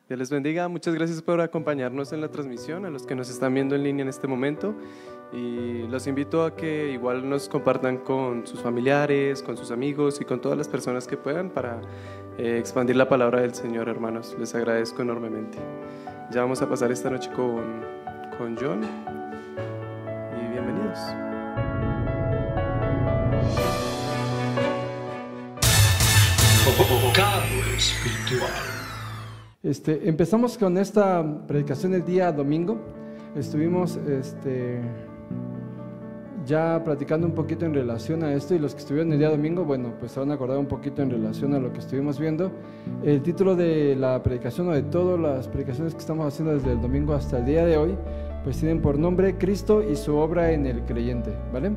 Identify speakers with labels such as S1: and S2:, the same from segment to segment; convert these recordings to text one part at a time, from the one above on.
S1: Dios les bendiga, muchas gracias por acompañarnos en la transmisión, a los que nos están viendo en línea en este momento, y los invito a que igual nos compartan con sus familiares, con sus amigos y con todas las personas que puedan para expandir la palabra del Señor, hermanos. Les agradezco enormemente. Ya vamos a pasar esta noche con John y bienvenidos.
S2: Vocablo espiritual.
S3: Empezamos con esta predicación el día domingo. Estuvimos ya platicando un poquito en relación a esto, y los que estuvieron el día domingo, bueno, pues se van a acordar un poquito en relación a lo que estuvimos viendo. El título de la predicación, o de todas las predicaciones que estamos haciendo desde el domingo hasta el día de hoy, pues tienen por nombre Cristo y su obra en el creyente, ¿vale?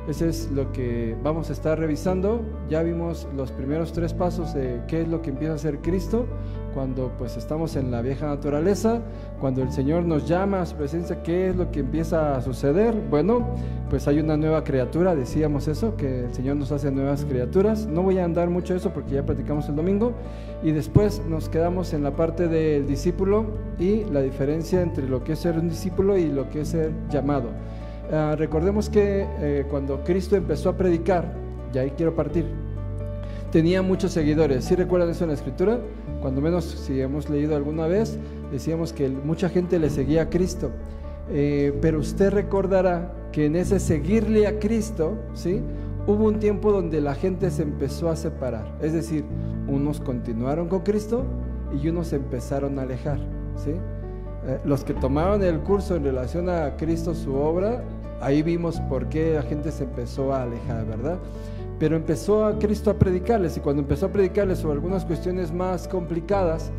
S3: Ese es lo que vamos a estar revisando. Ya vimos los primeros 3 pasos de qué es lo que empieza a hacer Cristo cuando pues estamos en la vieja naturaleza, cuando el Señor nos llama a su presencia. ¿Qué es lo que empieza a suceder? Bueno, pues hay una nueva criatura, decíamos eso, que el Señor nos hace nuevas criaturas. No voy a andar mucho eso porque ya platicamos el domingo, y después nos quedamos en la parte del discípulo y la diferencia entre lo que es ser un discípulo y lo que es ser llamado. Recordemos que cuando Cristo empezó a predicar, y ahí quiero partir, tenía muchos seguidores. ¿Sí recuerdan eso en la Escritura? Cuando menos, si hemos leído alguna vez, decíamos que mucha gente le seguía a Cristo. Pero usted recordará que en ese seguirle a Cristo, ¿sí?, hubo un tiempo donde la gente se empezó a separar. Es decir, unos continuaron con Cristo y unos se empezaron a alejar, ¿sí? Los que tomaron el curso en relación a Cristo, su obra, ahí vimos por qué la gente se empezó a alejar, ¿verdad? Pero empezó a Cristo a predicarles, y cuando empezó a predicarles sobre algunas cuestiones más complicadas,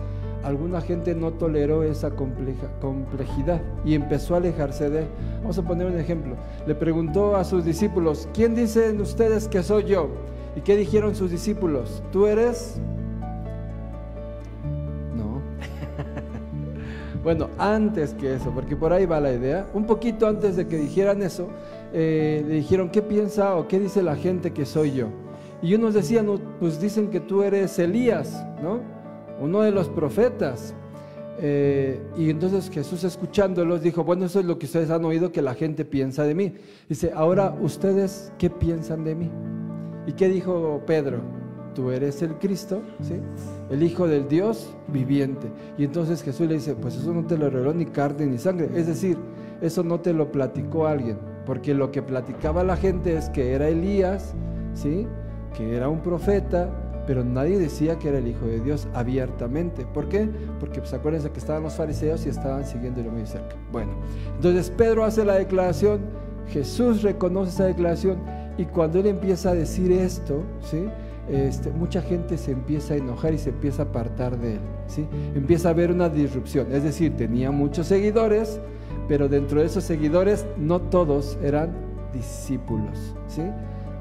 S3: alguna gente no toleró esa complejidad y empezó a alejarse de él. Vamos a poner un ejemplo. Le preguntó a sus discípulos: ¿quién dicen ustedes que soy yo? ¿Y qué dijeron sus discípulos? ¿Tú eres? No. Bueno, antes que eso, porque por ahí va la idea, un poquito antes de que dijeran eso, le dijeron: ¿qué piensa o qué dice la gente que soy yo? Y unos decían: no, pues dicen que tú eres Elías, ¿no?, uno de los profetas. Y entonces Jesús, escuchándolos, dijo: bueno, eso es lo que ustedes han oído que la gente piensa de mí. Dice: ahora, ¿ustedes qué piensan de mí? ¿Y qué dijo Pedro? Tú eres el Cristo, ¿sí?, el Hijo del Dios viviente. Y entonces Jesús le dice: pues eso no te lo reveló ni carne ni sangre. Es decir, eso no te lo platicó alguien, porque lo que platicaba la gente es que era Elías, ¿sí?, que era un profeta, pero nadie decía que era el Hijo de Dios abiertamente. ¿Por qué? Porque pues acuérdense que estaban los fariseos y estaban siguiéndolo muy cerca. Bueno, entonces Pedro hace la declaración, Jesús reconoce esa declaración, y cuando él empieza a decir esto, ¿sí?, mucha gente se empieza a enojar y se empieza a apartar de él, ¿sí? Empieza a haber una disrupción. Es decir, tenía muchos seguidores, pero dentro de esos seguidores no todos eran discípulos, ¿sí?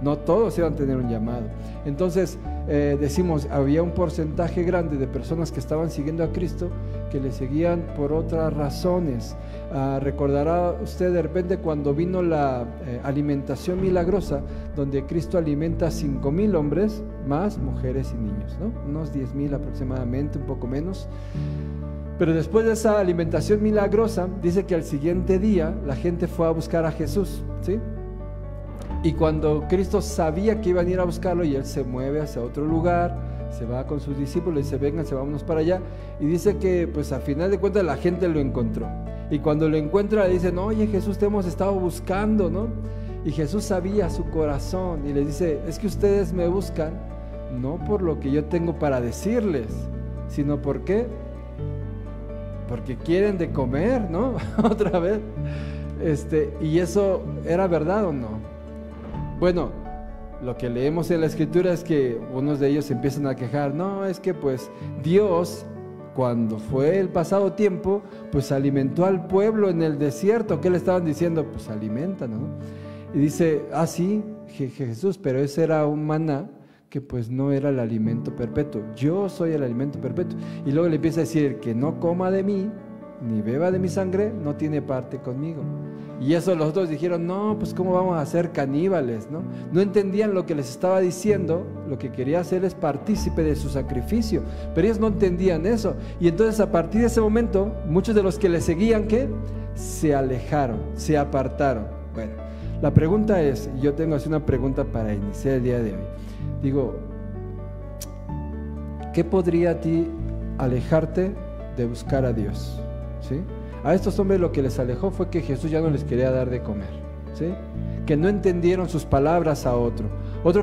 S3: No todos iban a tener un llamado. Entonces decimos, había un porcentaje grande de personas que estaban siguiendo a Cristo que le seguían por otras razones. Recordará usted de repente cuando vino la alimentación milagrosa, donde Cristo alimenta a 5,000 hombres, más mujeres y niños, ¿no? Unos 10,000 aproximadamente, un poco menos. Pero después de esa alimentación milagrosa, dice que al siguiente día la gente fue a buscar a Jesús, ¿sí? Y cuando Cristo sabía que iban a ir a buscarlo, y él se mueve hacia otro lugar, se va con sus discípulos y dice: vénganse, vámonos para allá. Y dice que pues a final de cuentas la gente lo encontró, y cuando lo encuentra le dicen: oye Jesús, te hemos estado buscando, ¿no? Y Jesús sabía su corazón y les dice: es que ustedes me buscan no por lo que yo tengo para decirles, sino ¿por qué? Porque quieren de comer, ¿no? Otra vez. ¿Y eso era verdad o no? Bueno, lo que leemos en la Escritura es que unos de ellos se empiezan a quejar: no, es que pues Dios, cuando fue el pasado tiempo, pues alimentó al pueblo en el desierto. ¿Qué le estaban diciendo? Pues alimentanos, ¿no? Y dice: sí, Jesús, pero ese era un maná que pues no era el alimento perpetuo. Yo soy el alimento perpetuo. Y luego le empieza a decir: que no coma de mí, ni beba de mi sangre, no tiene parte conmigo. Y eso los otros dijeron, no, pues ¿cómo vamos a ser caníbales? No entendían lo que les estaba diciendo, lo que quería hacerles partícipe de su sacrificio, pero ellos no entendían eso. Y entonces a partir de ese momento, muchos de los que le seguían, ¿qué? Se alejaron, se apartaron. Bueno, la pregunta es, y yo tengo así una pregunta para iniciar el día de hoy. Digo, ¿qué podría a ti alejarte de buscar a Dios? ¿Sí? A estos hombres lo que les alejó fue que Jesús ya no les quería dar de comer, ¿sí? Que no entendieron sus palabras a otro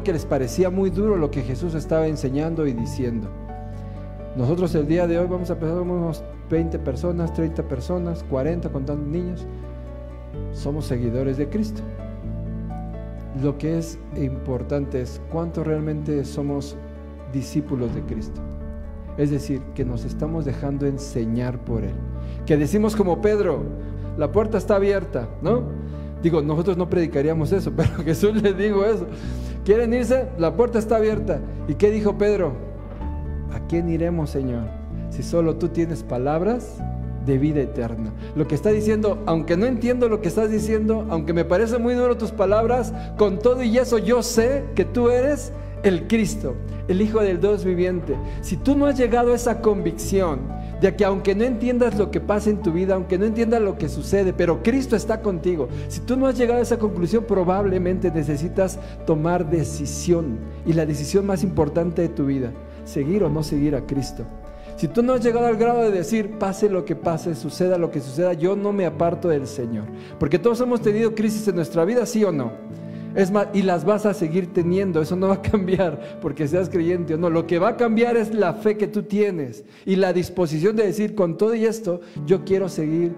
S3: que les parecía muy duro lo que Jesús estaba enseñando y diciendo. Nosotros el día de hoy vamos a empezar unos 20 personas, 30 personas, 40 contando niños. Somos seguidores de Cristo. Lo que es importante es cuánto realmente somos discípulos de Cristo. Es decir, que nos estamos dejando enseñar por Él. Que decimos como Pedro, la puerta está abierta, ¿no? Digo, nosotros no predicaríamos eso, pero Jesús les dijo eso. ¿Quieren irse? La puerta está abierta. ¿Y qué dijo Pedro? ¿A quién iremos, Señor? Si solo tú tienes palabras de vida eterna. Lo que está diciendo, aunque no entiendo lo que estás diciendo, aunque me parece muy duro tus palabras, con todo y eso yo sé que tú eres el Cristo, el Hijo del Dios viviente. Si tú no has llegado a esa convicción de que aunque no entiendas lo que pasa en tu vida, aunque no entiendas lo que sucede, pero Cristo está contigo, si tú no has llegado a esa conclusión, probablemente necesitas tomar decisión, y la decisión más importante de tu vida, seguir o no seguir a Cristo. Si tú no has llegado al grado de decir, pase lo que pase, suceda lo que suceda, yo no me aparto del Señor, porque todos hemos tenido crisis en nuestra vida, ¿sí o no? Es más, y las vas a seguir teniendo, eso no va a cambiar porque seas creyente o no. Lo que va a cambiar es la fe que tú tienes y la disposición de decir, con todo y esto, yo quiero seguir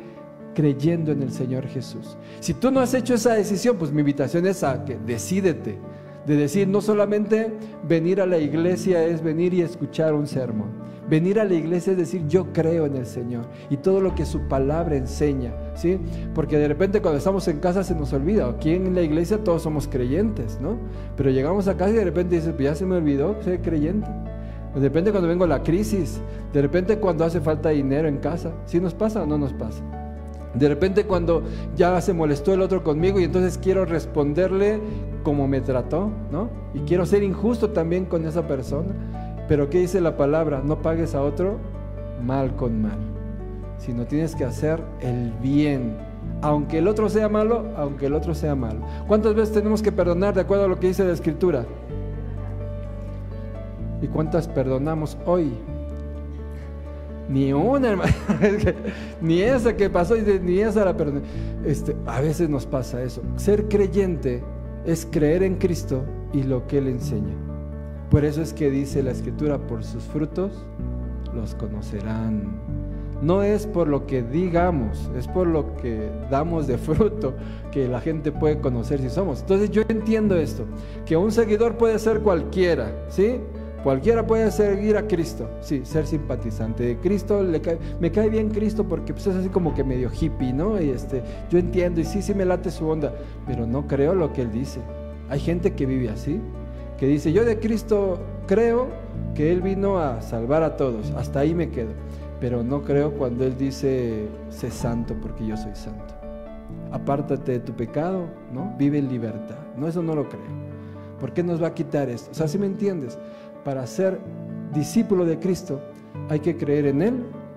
S3: creyendo en el Señor Jesús. Si tú no has hecho esa decisión, pues mi invitación es a que decídete, de decir, no solamente venir a la iglesia es venir y escuchar un sermón. Venir a la iglesia es decir, yo creo en el Señor y todo lo que su palabra enseña, ¿sí? Porque de repente cuando estamos en casa se nos olvida. Aquí en la iglesia todos somos creyentes, ¿no? Pero llegamos a casa y de repente dices, pues ya se me olvidó, soy creyente. De repente cuando vengo la crisis, de repente cuando hace falta dinero en casa, ¿sí nos pasa o no nos pasa? De repente cuando ya se molestó el otro conmigo y entonces quiero responderle como me trató, ¿no? Y quiero ser injusto también con esa persona. Pero ¿qué dice la palabra? No pagues a otro mal con mal, sino tienes que hacer el bien, aunque el otro sea malo, aunque el otro sea malo. ¿Cuántas veces tenemos que perdonar de acuerdo a lo que dice la Escritura? ¿Y cuántas perdonamos hoy? Ni una, hermano. Ni esa que pasó, ni esa la perdoné. A veces nos pasa eso. Ser creyente es creer en Cristo y lo que Él enseña. Por eso es que dice la Escritura, por sus frutos los conocerán. No es por lo que digamos, es por lo que damos de fruto que la gente puede conocer si somos. Entonces yo entiendo esto, que un seguidor puede ser cualquiera, ¿sí? Cualquiera puede seguir a Cristo, sí, ser simpatizante de Cristo, me cae bien Cristo porque pues, es así como que medio hippie, ¿no? Y yo entiendo y sí me late su onda, pero no creo lo que Él dice. Hay gente que vive así, que dice, yo de Cristo creo que Él vino a salvar a todos, hasta ahí me quedo, pero no creo cuando Él dice, sé santo porque yo soy santo. Apártate de tu pecado, ¿no? Vive en libertad. No, eso no lo creo. ¿Por qué nos va a quitar esto? O sea, ¿sí me entiendes? Para ser discípulo de Cristo hay que creer en Él,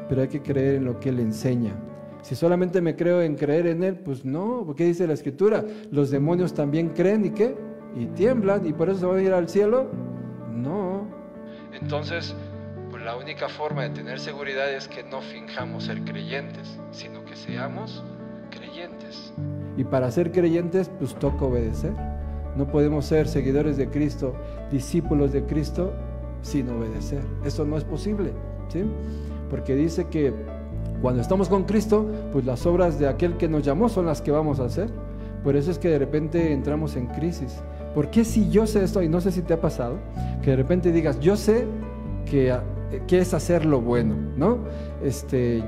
S3: pero hay que creer en lo que Él enseña. Si solamente me creo en creer en Él, pues no, porque dice la Escritura, los demonios también creen y ¿qué? Y tiemblan, y por eso se van a ir al cielo. No. Entonces, pues la única forma de tener seguridad es que no finjamos ser creyentes, sino que seamos creyentes. Y para ser creyentes, pues toca obedecer. No podemos ser seguidores de Cristo, discípulos de Cristo, sin obedecer. Eso no es posible, ¿sí? Porque dice que cuando estamos con Cristo, pues las obras de aquel que nos llamó son las que vamos a hacer. Por eso es que de repente entramos en crisis. ¿Por qué si yo sé esto? Y no sé si te ha pasado, que de repente digas, yo sé que es hacer lo bueno, ¿no?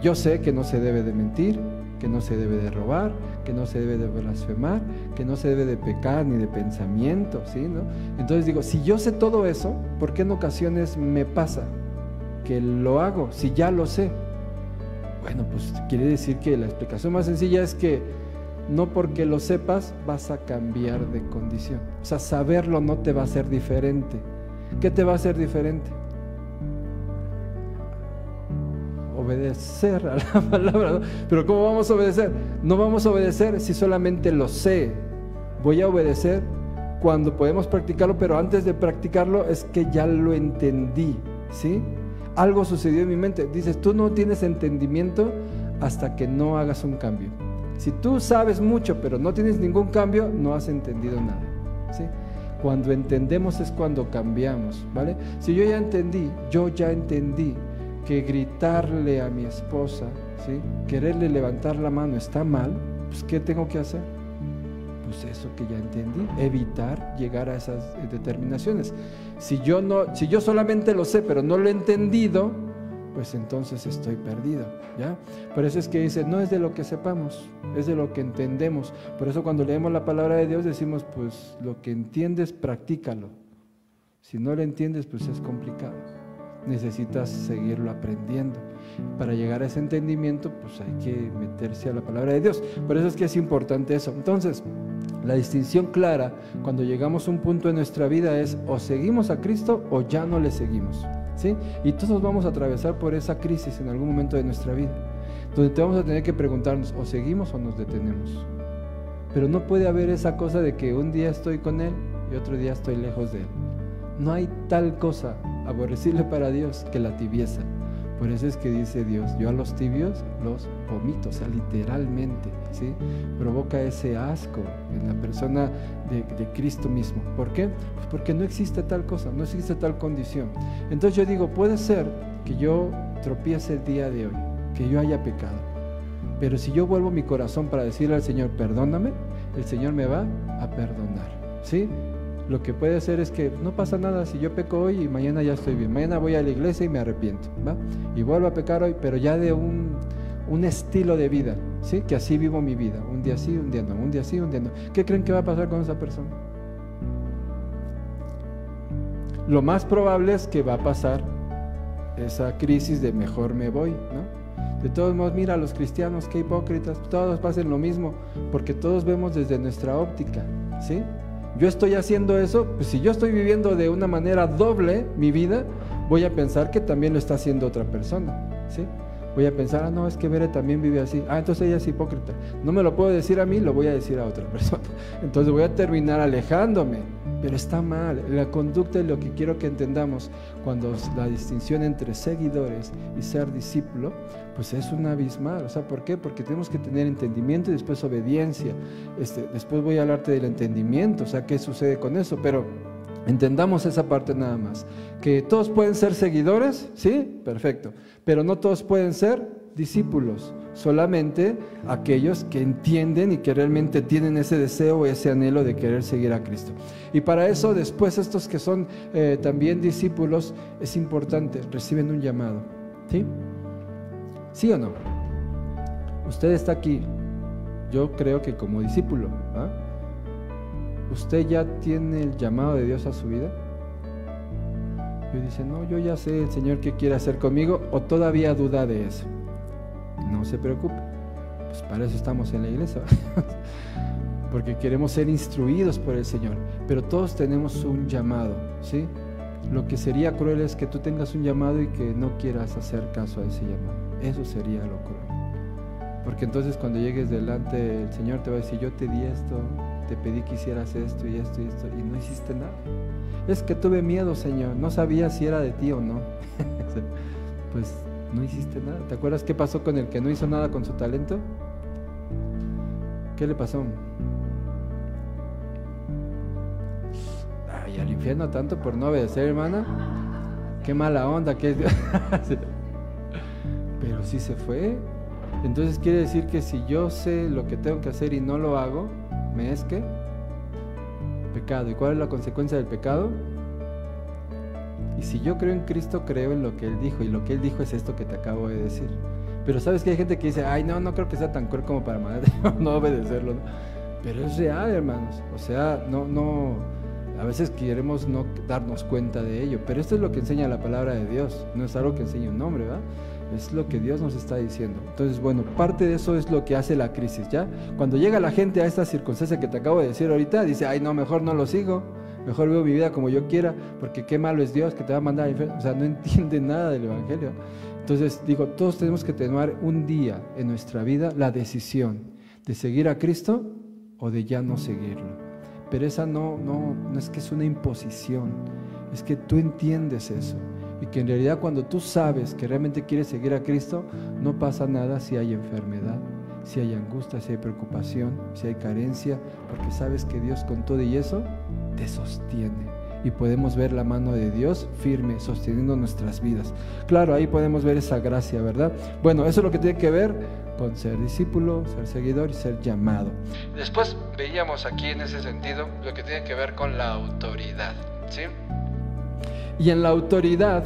S3: Yo sé que no se debe de mentir, que no se debe de robar, que no se debe de blasfemar, que no se debe de pecar ni de pensamiento, ¿sí? ¿No? Entonces digo, si yo sé todo eso, ¿por qué en ocasiones me pasa que lo hago si ya lo sé? Bueno, pues quiere decir que la explicación más sencilla es que no porque lo sepas vas a cambiar de condición. O sea, saberlo no te va a hacer diferente. ¿Qué te va a hacer diferente? Obedecer a la palabra, ¿no? Pero ¿cómo vamos a obedecer? No vamos a obedecer si solamente lo sé. Voy a obedecer cuando podemos practicarlo, pero antes de practicarlo es que ya lo entendí, ¿sí? Algo sucedió en mi mente. Dices, tú no tienes entendimiento hasta que no hagas un cambio. Si tú sabes mucho pero no tienes ningún cambio, no has entendido nada, ¿sí? Cuando entendemos es cuando cambiamos, ¿vale? Si yo ya entendí que gritarle a mi esposa, ¿sí?, quererle levantar la mano está mal, pues ¿qué tengo que hacer? Pues eso que ya entendí, evitar llegar a esas determinaciones. Si yo solamente lo sé pero no lo he entendido, pues entonces estoy perdido, ¿ya? Por eso es que dice, no es de lo que sepamos, es de lo que entendemos. Por eso cuando leemos la palabra de Dios decimos, pues lo que entiendes, practícalo. Si no lo entiendes, pues es complicado. Necesitas seguirlo aprendiendo. Para llegar a ese entendimiento, pues hay que meterse a la palabra de Dios. Por eso es que es importante eso. Entonces, la distinción clara cuando llegamos a un punto en nuestra vida es o seguimos a Cristo o ya no le seguimos, ¿sí? Y todos vamos a atravesar por esa crisis en algún momento de nuestra vida, donde te vamos a tener que preguntarnos, o seguimos o nos detenemos. Pero no puede haber esa cosa de que un día estoy con Él y otro día estoy lejos de Él. No hay tal cosa aborrecible para Dios que la tibieza. Por eso es que dice Dios, yo a los tibios los vomito, o sea, literalmente, ¿sí? Provoca ese asco en la persona de Cristo mismo. ¿Por qué? Pues porque no existe tal cosa, no existe tal condición. Entonces yo digo, puede ser que yo tropiece el día de hoy, que yo haya pecado, pero si yo vuelvo mi corazón para decirle al Señor, perdóname, el Señor me va a perdonar, ¿sí? Lo que puede hacer es que no pasa nada si yo peco hoy y mañana ya estoy bien. Mañana voy a la iglesia y me arrepiento, ¿va? Y vuelvo a pecar hoy, pero ya de un estilo de vida, ¿sí? Que así vivo mi vida. Un día sí, un día no. Un día sí, un día no. ¿Qué creen que va a pasar con esa persona? Lo más probable es que va a pasar esa crisis de mejor me voy, ¿no? De todos modos, mira, los cristianos, qué hipócritas, todos pasan lo mismo, porque todos vemos desde nuestra óptica, ¿sí? Yo estoy haciendo eso, pues si yo estoy viviendo de una manera doble mi vida, voy a pensar que también lo está haciendo otra persona, ¿sí? Voy a pensar, no, es que Bere también vive así, entonces ella es hipócrita. No me lo puedo decir a mí, lo voy a decir a otra persona. Entonces voy a terminar alejándome, pero está mal. La conducta es lo que quiero que entendamos cuando la distinción entre seguidores y ser discípulo, pues es un abismal. O sea, ¿por qué? Porque tenemos que tener entendimiento y después obediencia. Después voy a hablarte del entendimiento, o sea, ¿qué sucede con eso? Pero entendamos esa parte nada más. Que todos pueden ser seguidores, ¿sí? Perfecto. Pero no todos pueden ser discípulos. Solamente aquellos que entienden y que realmente tienen ese deseo, ese anhelo de querer seguir a Cristo. Y para eso, después estos que son también discípulos, es importante, reciben un llamado, ¿sí? ¿Sí o no? Usted está aquí, yo creo que como discípulo, ¿ah? ¿Usted ya tiene el llamado de Dios a su vida? Y dice, no, yo ya sé el Señor qué quiere hacer conmigo, o todavía duda de eso. No se preocupe, pues para eso estamos en la iglesia, porque queremos ser instruidos por el Señor, pero todos tenemos un llamado, ¿sí? Lo que sería cruel es que tú tengas un llamado y que no quieras hacer caso a ese llamado. Eso sería lo cruel, porque entonces cuando llegues delante el Señor te va a decir, yo te di esto, te pedí que hicieras esto y esto y esto y no hiciste nada. Es que tuve miedo, Señor, no sabía si era de ti o no. Pues no hiciste nada. ¿Te acuerdas qué pasó con el que no hizo nada con su talento? ¿Qué le pasó? Ay, al infierno tanto por no obedecer, hermana. Qué mala onda que es. Pero sí se fue. Entonces quiere decir que si yo sé lo que tengo que hacer y no lo hago, ¿me es qué? Pecado. ¿Y cuál es la consecuencia del pecado? Y si yo creo en Cristo, creo en lo que Él dijo, y lo que Él dijo es esto que te acabo de decir. Pero sabes que hay gente que dice, ay, no creo que sea tan cruel como para no obedecerlo, ¿no? Pero es real, hermanos. O sea, no, a veces queremos no darnos cuenta de ello, pero esto es lo que enseña la palabra de Dios, no es algo que enseña un hombre, ¿verdad? Es lo que Dios nos está diciendo. Entonces, bueno, parte de eso es lo que hace la crisis, ¿ya? Cuando llega la gente a esta circunstancia que te acabo de decir ahorita, dice, ay, no, mejor no lo sigo, mejor vivo mi vida como yo quiera, porque qué malo es Dios que te va a mandar al infierno. O sea, no entiende nada del Evangelio. Entonces, digo, todos tenemos que tomar un día en nuestra vida la decisión de seguir a Cristo o de ya no seguirlo. Pero esa no es que es una imposición, es que tú entiendes eso. Y que en realidad cuando tú sabes que realmente quieres seguir a Cristo, no pasa nada si hay enfermedad, si hay angustia, si hay preocupación, si hay carencia, porque sabes que Dios con todo y eso te sostiene. Y podemos ver la mano de Dios firme, sosteniendo nuestras vidas. Claro, ahí podemos ver esa gracia, ¿verdad? Bueno, eso es lo que tiene que ver con ser discípulo, ser seguidor y ser llamado. Después veíamos aquí en ese sentido lo que tiene que ver con la autoridad, ¿sí? Y en la autoridad,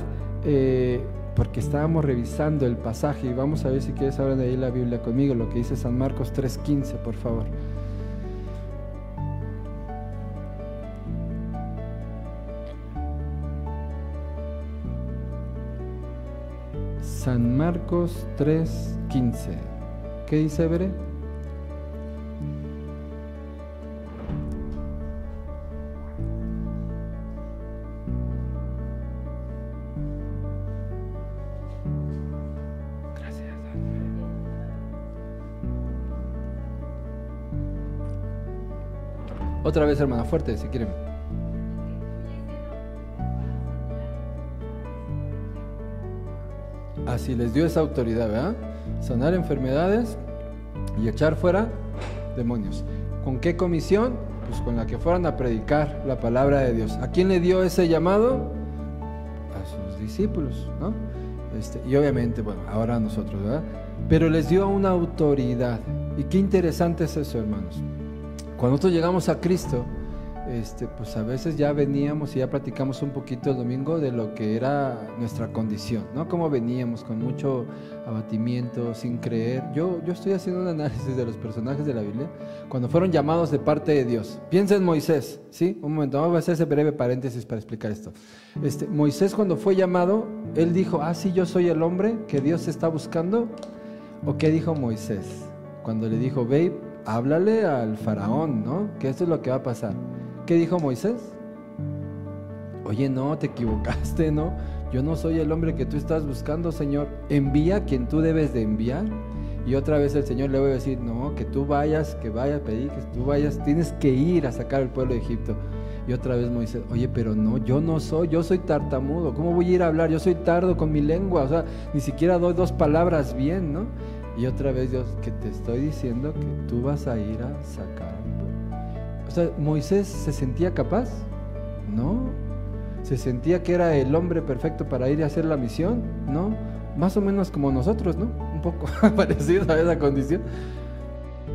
S3: porque estábamos revisando el pasaje, y vamos a ver si quieres abrir ahí la Biblia conmigo, lo que dice San Marcos 3:15, por favor. San Marcos 3:15. ¿Qué dice, Bere? Gracias. Otra vez, hermana, fuerte, si quieren. Así les dio esa autoridad, ¿verdad? Sanar enfermedades y echar fuera demonios. ¿Con qué comisión? Pues con la que fueran a predicar la palabra de Dios. ¿A quién le dio ese llamado? A sus discípulos, ¿no? Y obviamente, bueno, ahora a nosotros, ¿verdad? Pero les dio una autoridad. Y qué interesante es eso, hermanos. Cuando nosotros llegamos a Cristo, pues a veces ya veníamos y ya platicamos un poquito el domingo de lo que era nuestra condición, ¿no? Cómo veníamos con mucho abatimiento, sin creer. Yo estoy haciendo un análisis de los personajes de la Biblia cuando fueron llamados de parte de Dios. Piensa en Moisés, ¿sí? Un momento, vamos a hacer ese breve paréntesis para explicar esto. Moisés, cuando fue llamado, él dijo, sí, yo soy el hombre que Dios está buscando. ¿O qué dijo Moisés? Cuando le dijo, ve, háblale al faraón, ¿no? Que esto es lo que va a pasar. ¿Qué dijo Moisés? Oye, no, te equivocaste, ¿no? Yo no soy el hombre que tú estás buscando, Señor. Envía a quien tú debes de enviar. Y otra vez el Señor le va a decir, no, que tú vayas, pedí que tú vayas, tienes que ir a sacar al pueblo de Egipto. Y otra vez Moisés, oye, pero no, yo no soy, yo soy tartamudo. ¿Cómo voy a ir a hablar? Yo soy tardo con mi lengua, o sea, ni siquiera doy dos palabras bien, ¿no? Y otra vez Dios, que te estoy diciendo que tú vas a ir a sacar. O sea, ¿Moisés se sentía capaz? No. ¿Se sentía que era el hombre perfecto para ir a hacer la misión? No. Más o menos como nosotros, ¿no? Un poco parecido a esa condición.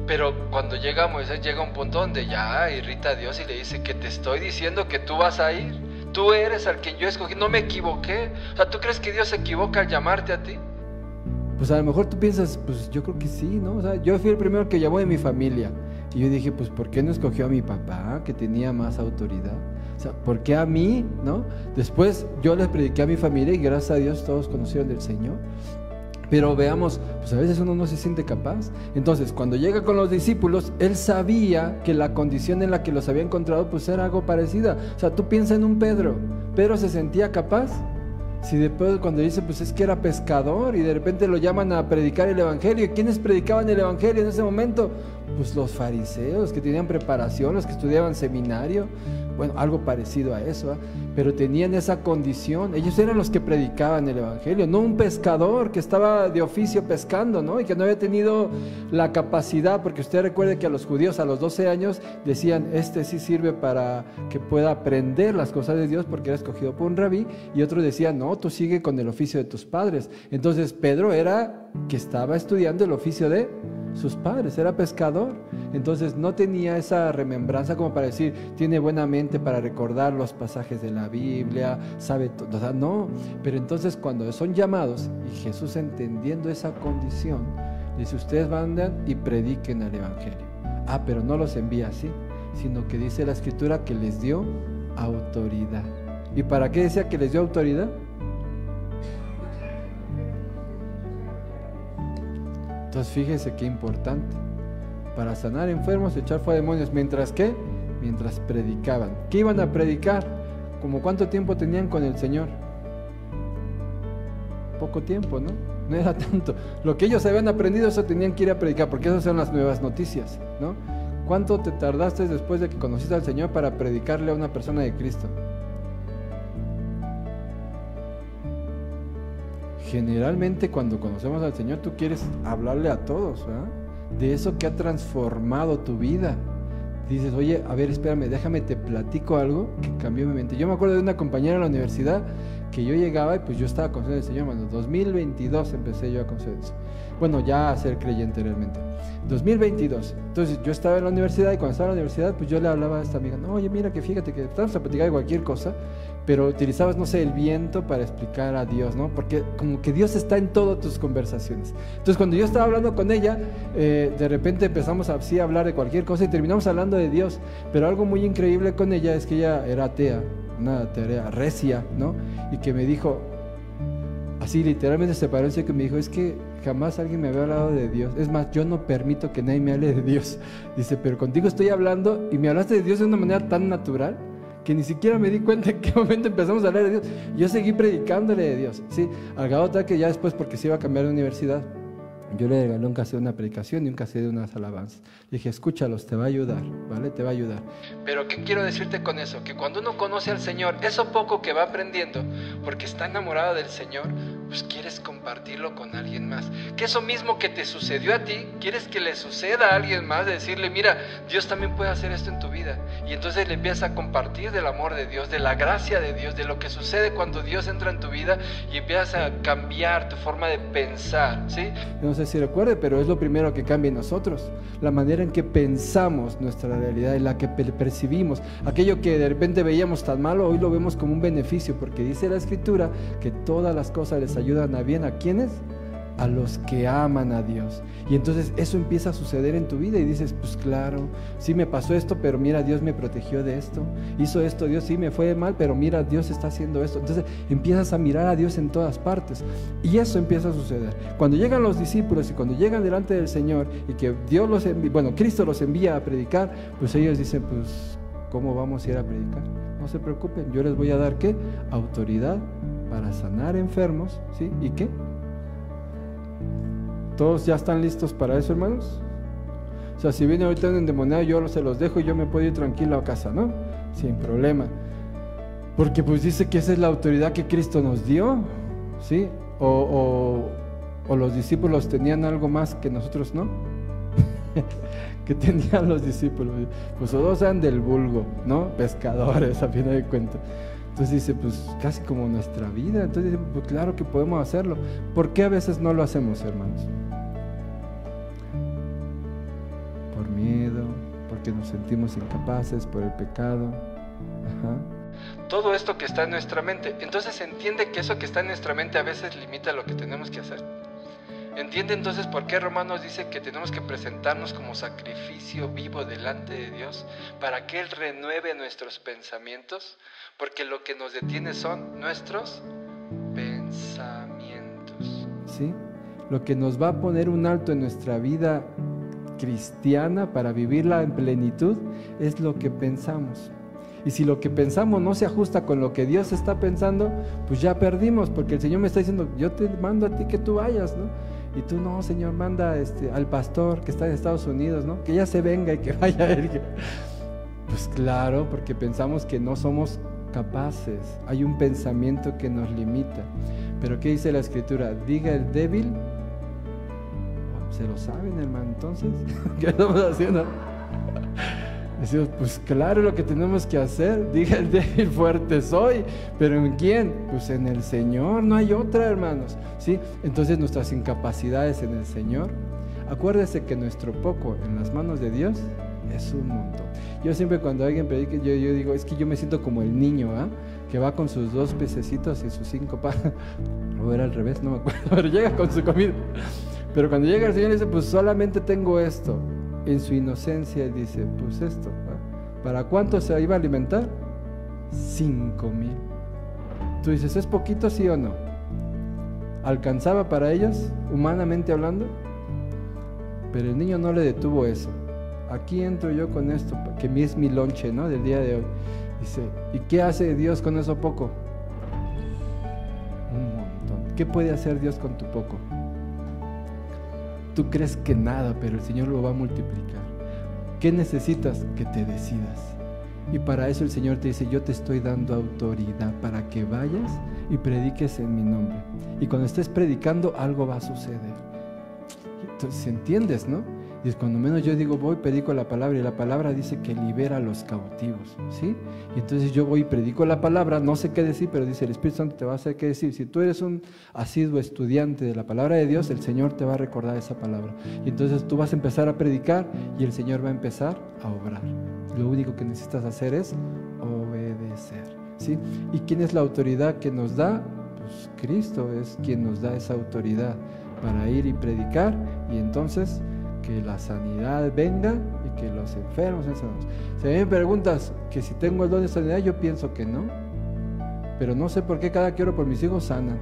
S3: Pero cuando llega Moisés, llega un punto donde ya irrita a Dios y le dice que te estoy diciendo que tú vas a ir. Tú eres al que yo escogí, no me equivoqué. O sea, ¿tú crees que Dios se equivoca al llamarte a ti? Pues a lo mejor tú piensas, pues yo creo que sí, ¿no? O sea, yo fui el primero que llamó de mi familia. Y yo dije, pues ¿por qué no escogió a mi papá, que tenía más autoridad? O sea, ¿por qué a mí, no? Después yo les prediqué a mi familia y gracias a Dios todos conocieron del Señor. Pero veamos, pues a veces uno no se siente capaz. Entonces, cuando llega con los discípulos, él sabía que la condición en la que los había encontrado, pues era algo parecida. O sea, tú piensas en un Pedro. ¿Pedro se sentía capaz? Si después cuando dice, pues es que era pescador y de repente lo llaman a predicar el Evangelio. ¿Y quiénes predicaban el Evangelio en ese momento? Pues los fariseos que tenían preparación, los que estudiaban seminario. Bueno, algo parecido a eso, ¿eh? Pero tenían esa condición. Ellos eran los que predicaban el Evangelio, no un pescador que estaba de oficio pescando, ¿no? Y que no había tenido la capacidad, porque usted recuerde que a los judíos a los 12 años decían, sí sirve para que pueda aprender las cosas de Dios porque era escogido por un rabí, y otros decían, no, tú sigue con el oficio de tus padres. Entonces Pedro era que estaba estudiando el oficio de sus padres, era pescador. Entonces no tenía esa remembranza como para decir, tiene buena mente para recordar los pasajes de la Biblia, sabe todo, o sea, no. Pero entonces cuando son llamados, y Jesús entendiendo esa condición, dice, ustedes vayan y prediquen el Evangelio. Pero no los envía así, sino que dice la Escritura que les dio autoridad. ¿Y para qué decía que les dio autoridad? Entonces fíjese qué importante. Para sanar enfermos, echar fuera demonios. ¿Mientras qué? Mientras predicaban. ¿Qué iban a predicar? ¿Como cuánto tiempo tenían con el Señor? Poco tiempo, ¿no? No era tanto. Lo que ellos habían aprendido, eso tenían que ir a predicar, porque esas son las nuevas noticias, ¿no? ¿Cuánto te tardaste después de que conociste al Señor para predicarle a una persona de Cristo? Generalmente cuando conocemos al Señor, tú quieres hablarle a todos, ¿verdad? De eso que ha transformado tu vida. Dices, oye, a ver, espérame, déjame, te platico algo que cambió mi mente. Yo me acuerdo de una compañera en la universidad que yo llegaba y pues yo estaba conociendo al Señor, hermano. 2022 empecé yo a conocer eso. Bueno, ya a ser creyente realmente. 2022. Entonces yo estaba en la universidad y cuando estaba en la universidad, pues yo le hablaba a esta amiga, no, oye, mira que fíjate que estamos a platicar de cualquier cosa, pero utilizabas, no sé, el viento para explicar a Dios, ¿no? Porque como que Dios está en todas tus conversaciones. Entonces cuando yo estaba hablando con ella, de repente empezamos así a hablar de cualquier cosa y terminamos hablando de Dios. Pero algo muy increíble con ella es que ella era atea, una atea recia, ¿no? Y que me dijo, así literalmente se paró y me dijo, es que jamás alguien me había hablado de Dios. Es más, yo no permito que nadie me hable de Dios. Dice, pero contigo estoy hablando y me hablaste de Dios de una manera tan natural que ni siquiera me di cuenta en qué momento empezamos a hablar de Dios. Yo seguí predicándole de Dios, ¿sí? Al grado tal que ya después, porque se iba a cambiar de universidad, yo le regalé un cassette de una predicación y un cassette de unas alabanzas. Le dije, escúchalos, te va a ayudar, ¿vale? Te va a ayudar. Pero ¿qué quiero decirte con eso? Que cuando uno conoce al Señor, eso poco que va aprendiendo, porque está enamorado del Señor, pues quieres compartirlo con alguien más. Que eso mismo que te sucedió a ti, quieres que le suceda a alguien más, de decirle, mira, Dios también puede hacer esto en tu vida. Y entonces le empiezas a compartir del amor de Dios, de la gracia de Dios, de lo que sucede cuando Dios entra en tu vida y empiezas a cambiar tu forma de pensar, ¿sí? No sé si recuerde, pero es lo primero que cambia en nosotros. La manera en que pensamos nuestra realidad, en la que percibimos. Aquello que de repente veíamos tan malo, hoy lo vemos como un beneficio, porque dice la Escritura que todas las cosas les ayudan a bien. ¿A quiénes? A los que aman a Dios. Y entonces eso empieza a suceder en tu vida y dices, pues claro, sí me pasó esto, pero mira, Dios me protegió de esto. Hizo esto, Dios sí me fue mal, pero mira, Dios está haciendo esto. Entonces empiezas a mirar a Dios en todas partes. Y eso empieza a suceder. Cuando llegan los discípulos y cuando llegan delante del Señor y que Dios los envía, bueno, Cristo los envía a predicar, pues ellos dicen, pues, ¿cómo vamos a ir a predicar? No se preocupen, yo les voy a dar, ¿qué? Autoridad para sanar enfermos, ¿sí? ¿Y qué? ¿Todos ya están listos para eso, hermanos? O sea, si viene ahorita un endemoniado, yo se los dejo y yo me puedo ir tranquilo a casa, ¿no? Sin problema. Porque pues dice que esa es la autoridad que Cristo nos dio, ¿sí? O los discípulos tenían algo más que nosotros, ¿no? Que tenían los discípulos. Pues todos eran del vulgo, ¿no? Pescadores, a fin de cuentas. Entonces dice, pues casi como nuestra vida. Entonces dice, pues claro que podemos hacerlo. ¿Por qué a veces no lo hacemos, hermanos? Por miedo, porque nos sentimos incapaces, por el pecado. Ajá. Todo esto que está en nuestra mente. Entonces entiende que eso que está en nuestra mente a veces limita lo que tenemos que hacer. ¿Entiende entonces por qué Romanos dice que tenemos que presentarnos como sacrificio vivo delante de Dios para que Él renueve nuestros pensamientos? Porque lo que nos detiene son nuestros pensamientos, ¿sí? Lo que nos va a poner un alto en nuestra vida cristiana para vivirla en plenitud es lo que pensamos. Y si lo que pensamos no se ajusta con lo que Dios está pensando, pues ya perdimos, porque el Señor me está diciendo, yo te mando a ti que tú vayas, ¿no? Y tú, no, Señor, manda al pastor que está en Estados Unidos, ¿no? Que ya se venga y que vaya él. Pues claro, porque pensamos que no somos capaces. Hay un pensamiento que nos limita. Pero ¿qué dice la Escritura? Diga el débil. Se lo saben, hermano. Entonces, ¿qué estamos haciendo? Decimos, pues claro, lo que tenemos que hacer. Diga el débil, fuerte soy. ¿Pero en quién? Pues en el Señor, no hay otra, hermanos, ¿sí? Entonces nuestras incapacidades en el Señor, acuérdese que nuestro poco en las manos de Dios es un montón. Yo siempre cuando alguien predica, yo digo, es que yo me siento como el niño, ¿eh? Que va con sus 2 pececitos y sus 5 panes. O era al revés, no me acuerdo, pero llega con su comida. Pero cuando llega el Señor y dice, pues solamente tengo esto. En su inocencia dice, pues esto, ¿eh? ¿Para cuánto se iba a alimentar? 5,000. Tú dices, ¿es poquito, sí o no? ¿Alcanzaba para ellos, humanamente hablando? Pero el niño no le detuvo eso. Aquí entro yo con esto, que es mi lonche, ¿no?, del día de hoy. Dice, ¿y qué hace Dios con eso poco? Un montón. ¿Qué puede hacer Dios con tu poco? Tú crees que nada, pero el Señor lo va a multiplicar. ¿Qué necesitas? Que te decidas. Y para eso el Señor te dice, yo te estoy dando autoridad para que vayas y prediques en mi nombre. Y cuando estés predicando, algo va a suceder. Entonces, ¿entiendes, no? Y es cuando menos yo digo, voy, predico la palabra, y la palabra dice que libera a los cautivos, ¿sí? Y entonces yo voy y predico la palabra, no sé qué decir, pero dice, el Espíritu Santo te va a hacer qué decir. Si tú eres un asiduo estudiante de la palabra de Dios, el Señor te va a recordar esa palabra. Y entonces tú vas a empezar a predicar y el Señor va a empezar a obrar. Lo único que necesitas hacer es obedecer, ¿sí? ¿Y quién es la autoridad que nos da? Pues Cristo es quien nos da esa autoridad para ir y predicar, y entonces que la sanidad venga y que los enfermos sean sanados. Si a mí me preguntas que si tengo el don de sanidad, yo pienso que no, pero no sé por qué cada que oro por mis hijos sanan.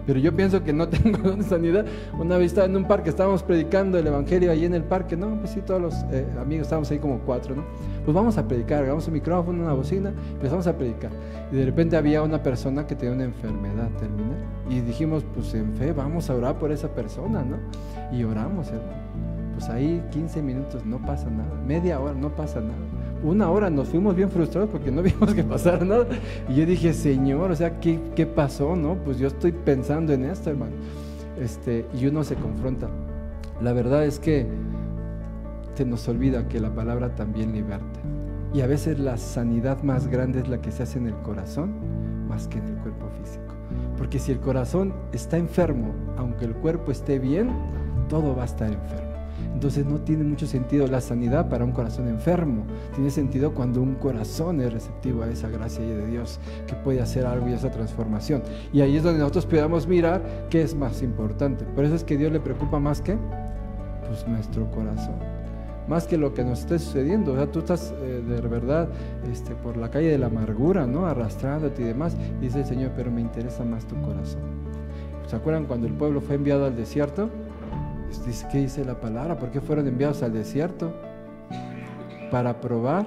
S3: Pero yo pienso que no tengo don de sanidad. Una vez estaba en un parque, estábamos predicando el evangelio allí en el parque, no, pues sí, todos los amigos, estábamos ahí como 4, ¿no? Pues vamos a predicar, agarramos un micrófono, una bocina, empezamos a predicar. Y de repente había una persona que tenía una enfermedad terminal. Y dijimos, pues en fe, vamos a orar por esa persona, ¿no? Y oramos, hermano. Pues ahí 15 minutos, no pasa nada. Media hora, no pasa nada. Una hora nos fuimos bien frustrados porque no vimos que pasara nada. Y yo dije, Señor, o sea, ¿qué pasó, no? Pues yo estoy pensando en esto, hermano. Y uno se confronta. La verdad es que se nos olvida que la palabra también liberta. Y a veces la sanidad más grande es la que se hace en el corazón, más que en el cuerpo físico. Porque si el corazón está enfermo, aunque el cuerpo esté bien, todo va a estar enfermo. Entonces no tiene mucho sentido la sanidad para un corazón enfermo. Tiene sentido cuando un corazón es receptivo a esa gracia de Dios, que puede hacer algo y esa transformación. Y ahí es donde nosotros podamos mirar qué es más importante. Por eso es que a Dios le preocupa más que pues nuestro corazón, más que lo que nos esté sucediendo. O sea, tú estás de verdad por la calle de la amargura, ¿no?, arrastrándote y demás, y dice el Señor, pero me interesa más tu corazón. ¿Se acuerdan cuando el pueblo fue enviado al desierto? Dice, ¿qué dice la palabra? ¿Por qué fueron enviados al desierto? Para probar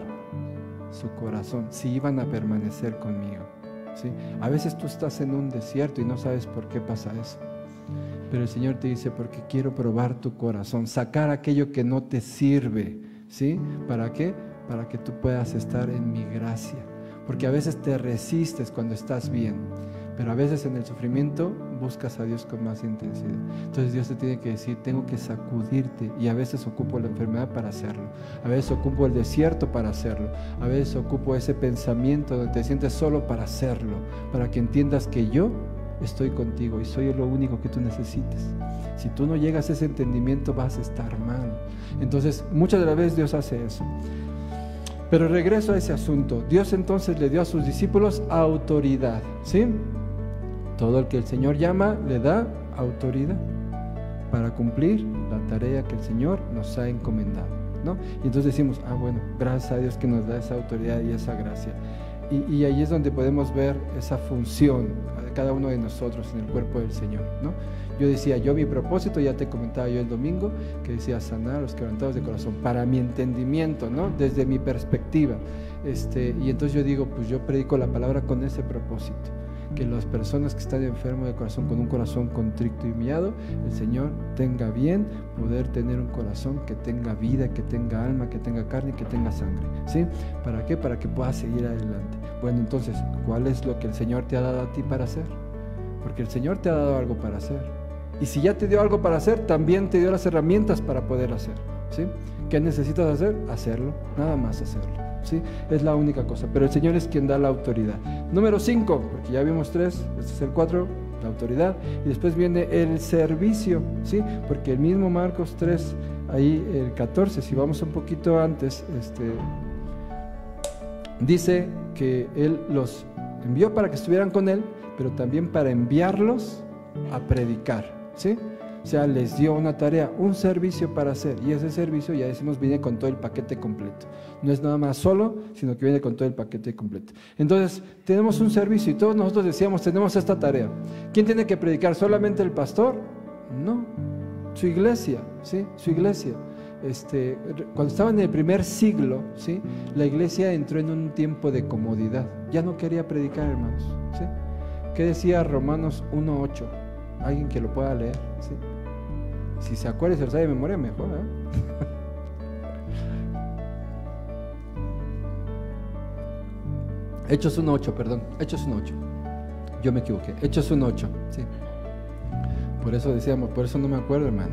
S3: su corazón, si iban a permanecer conmigo, ¿sí? A veces tú estás en un desierto y no sabes por qué pasa eso, pero el Señor te dice, porque quiero probar tu corazón, sacar aquello que no te sirve, ¿sí? ¿Para qué? Para que tú puedas estar en mi gracia, porque a veces te resistes cuando estás bien, pero a veces en el sufrimiento buscas a Dios con más intensidad. Entonces Dios te tiene que decir, tengo que sacudirte, y a veces ocupo la enfermedad para hacerlo, a veces ocupo el desierto para hacerlo, a veces ocupo ese pensamiento donde te sientes solo para hacerlo, para que entiendas que yo estoy contigo y soy lo único que tú necesites. Si tú no llegas a ese entendimiento, vas a estar mal. Entonces muchas de las veces Dios hace eso. Pero regreso a ese asunto. Dios entonces le dio a sus discípulos autoridad, ¿sí? Todo el que el Señor llama le da autoridad para cumplir la tarea que el Señor nos ha encomendado, ¿no? Y entonces decimos, bueno, gracias a Dios que nos da esa autoridad y esa gracia. Y ahí es donde podemos ver esa función de cada uno de nosotros en el cuerpo del Señor, ¿no? Yo decía, mi propósito, ya te comentaba yo el domingo, que decía sanar a los quebrantados de corazón, para mi entendimiento, ¿no? Desde mi perspectiva. Y entonces yo digo, pues yo predico la palabra con ese propósito, que las personas que están enfermos de corazón, con un corazón contrito y humillado, el Señor tenga bien poder tener un corazón que tenga vida, que tenga alma, que tenga carne y que tenga sangre, ¿sí? ¿Para qué? Para que pueda seguir adelante. Bueno, entonces, ¿cuál es lo que el Señor te ha dado a ti para hacer? Porque el Señor te ha dado algo para hacer. Y si ya te dio algo para hacer, también te dio las herramientas para poder hacer, ¿sí? ¿Qué necesitas hacer? Hacerlo, nada más hacerlo, ¿sí? Es la única cosa, pero el Señor es quien da la autoridad. Número 5, porque ya vimos 3, este es el 4, la autoridad, y después viene el servicio, ¿sí? Porque el mismo Marcos 3, ahí el 14, si vamos un poquito antes, dice que Él los envió para que estuvieran con Él, pero también para enviarlos a predicar, ¿sí? O sea, les dio una tarea, un servicio para hacer, y ese servicio, ya decimos, viene con todo el paquete completo. No es nada más solo, sino que viene con todo el paquete completo. Entonces, tenemos un servicio y todos nosotros decíamos, tenemos esta tarea. ¿Quién tiene que predicar? ¿Solamente el pastor? No. su iglesia, ¿sí? Su iglesia. Cuando estaba en el primer siglo, ¿sí? La iglesia entró en un tiempo de comodidad. Ya no quería predicar, hermanos, ¿sí? ¿Qué decía Romanos 1:8? Alguien que lo pueda leer, ¿sí? Si se acuerda y se lo sabe de memoria, mejor, ¿eh? Hechos 1:8, perdón. Hechos 1:8. Yo me equivoqué. Hechos 1:8, sí. Por eso decíamos, por eso no me acuerdo, hermano.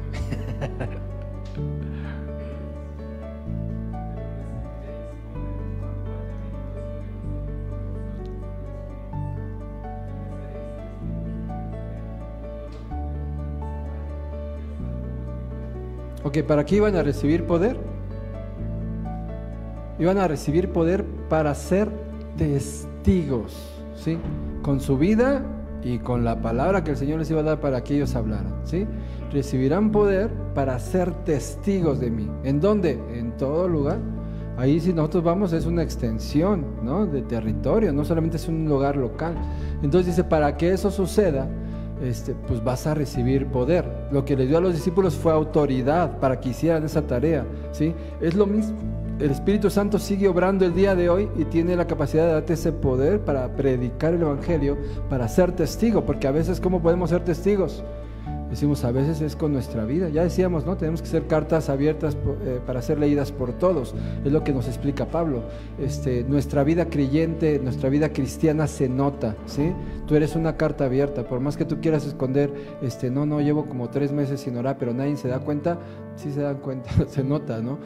S3: Ok, ¿para qué iban a recibir poder? Iban a recibir poder para ser testigos, ¿sí? Con su vida y con la palabra que el Señor les iba a dar para que ellos hablaran, ¿sí? Recibirán poder para ser testigos de mí. ¿En dónde? En todo lugar. Ahí si nosotros vamos es una extensión, ¿no? De territorio, no solamente es un lugar local. Entonces dice, para que eso suceda, pues vas a recibir poder. Lo que les dio a los discípulos fue autoridad para que hicieran esa tarea, ¿sí? Es lo mismo. El Espíritu Santo sigue obrando el día de hoy y tiene la capacidad de darte ese poder para predicar el Evangelio, para ser testigo, porque a veces, ¿cómo podemos ser testigos? Decimos, a veces es con nuestra vida. Ya decíamos, ¿no? Tenemos que ser cartas abiertas para ser leídas por todos. Es lo que nos explica Pablo. Nuestra vida creyente, nuestra vida cristiana se nota, ¿sí? Tú eres una carta abierta. Por más que tú quieras esconder, no, llevo como 3 meses sin orar, pero nadie se da cuenta. Sí se dan cuenta, se nota, ¿no?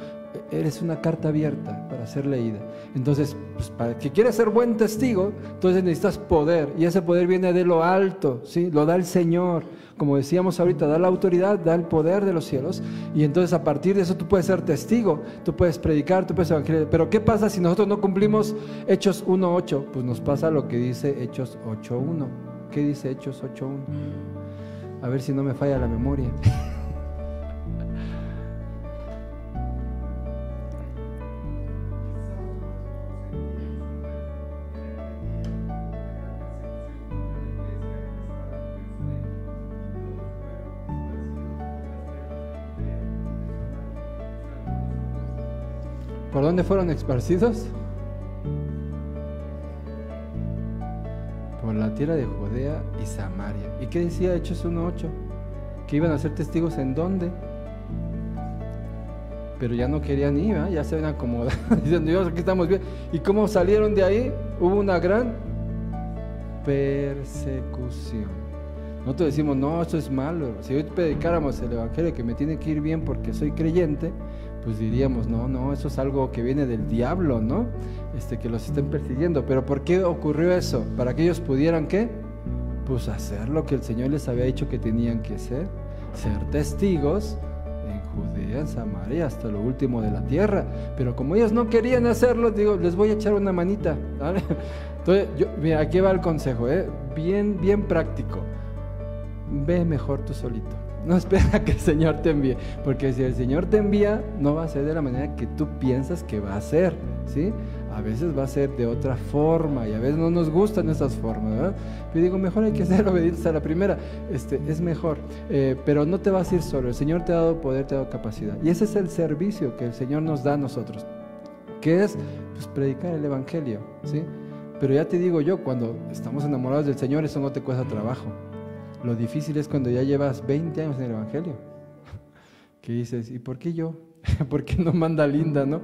S3: Eres una carta abierta para ser leída. Entonces, pues, para que quieras ser buen testigo, entonces necesitas poder, y ese poder viene de lo alto, ¿sí? Lo da el Señor. Como decíamos ahorita, da la autoridad, da el poder de los cielos, y entonces a partir de eso tú puedes ser testigo, tú puedes predicar, tú puedes evangelizar. Pero ¿qué pasa si nosotros no cumplimos Hechos 1:8? Pues nos pasa lo que dice Hechos 8:1. ¿Qué dice Hechos 8:1? A ver si no me falla la memoria. ¿Por dónde fueron esparcidos? Por la tierra de Judea y Samaria. ¿Y qué decía Hechos 1:8? Que iban a ser testigos ¿en dónde? Pero ya no querían ir, ¿eh? Ya se ven acomodados, diciendo, Dios, aquí estamos bien. ¿Y cómo salieron de ahí? Hubo una gran persecución. Nosotros decimos, no, esto es malo. Si hoy predicáramos el Evangelio que me tiene que ir bien porque soy creyente, pues diríamos, no, eso es algo que viene del diablo, ¿no? Que los estén persiguiendo. Pero ¿por qué ocurrió eso? Para que ellos pudieran, ¿qué? Pues hacer lo que el Señor les había dicho que tenían que ser testigos en Judea, en Samaria, hasta lo último de la tierra. Pero como ellos no querían hacerlo, digo, les voy a echar una manita, ¿vale? Entonces, mira, aquí va el consejo, bien práctico. Ve mejor tú solito. No espera que el Señor te envíe, porque si el Señor te envía, no va a ser de la manera que tú piensas que va a ser, ¿sí? A veces va a ser de otra forma y a veces no nos gustan esas formas, ¿verdad? Yo digo, mejor hay que ser obedientes a la primera, es mejor, pero no te vas a ir solo. El Señor te ha dado poder, te ha dado capacidad, y ese es el servicio que el Señor nos da a nosotros, que es pues, predicar el Evangelio, ¿sí? Pero ya te digo yo, cuando estamos enamorados del Señor, eso no te cuesta trabajo. Lo difícil es cuando ya llevas 20 años en el Evangelio, que dices, ¿y por qué yo? ¿Por qué no manda Linda, no?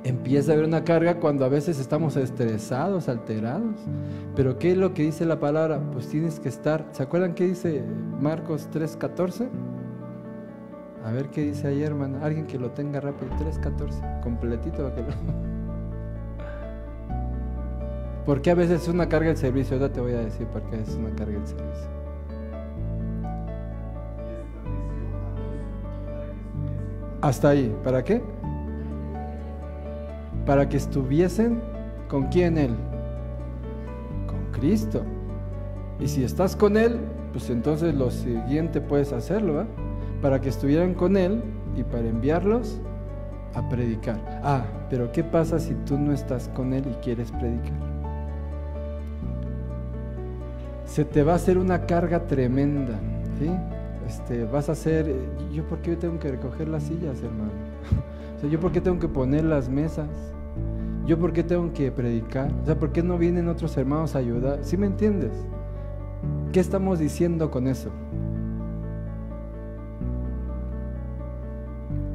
S3: Empieza a haber una carga cuando a veces estamos estresados, alterados. Pero ¿qué es lo que dice la palabra? Pues tienes que estar, ¿se acuerdan qué dice Marcos 3:14? A ver qué dice ahí, hermano, alguien que lo tenga rápido, 3:14, completito para que lo... ¿Por qué a veces es una carga el servicio? Ahora te voy a decir por qué es una carga el servicio. Hasta ahí, ¿para qué? Para que estuviesen, ¿con quién Él? Con Cristo. Y si estás con Él, pues entonces lo siguiente puedes hacerlo, ¿verdad? Para que estuvieran con Él y para enviarlos a predicar. Pero ¿qué pasa si tú no estás con Él y quieres predicar? Se te va a hacer una carga tremenda, ¿sí? vas a hacer, ¿yo por qué tengo que recoger las sillas, hermano? O sea, ¿yo por qué tengo que poner las mesas? ¿Yo por qué tengo que predicar? O sea, ¿por qué no vienen otros hermanos a ayudar? ¿Sí me entiendes? ¿Qué estamos diciendo con eso?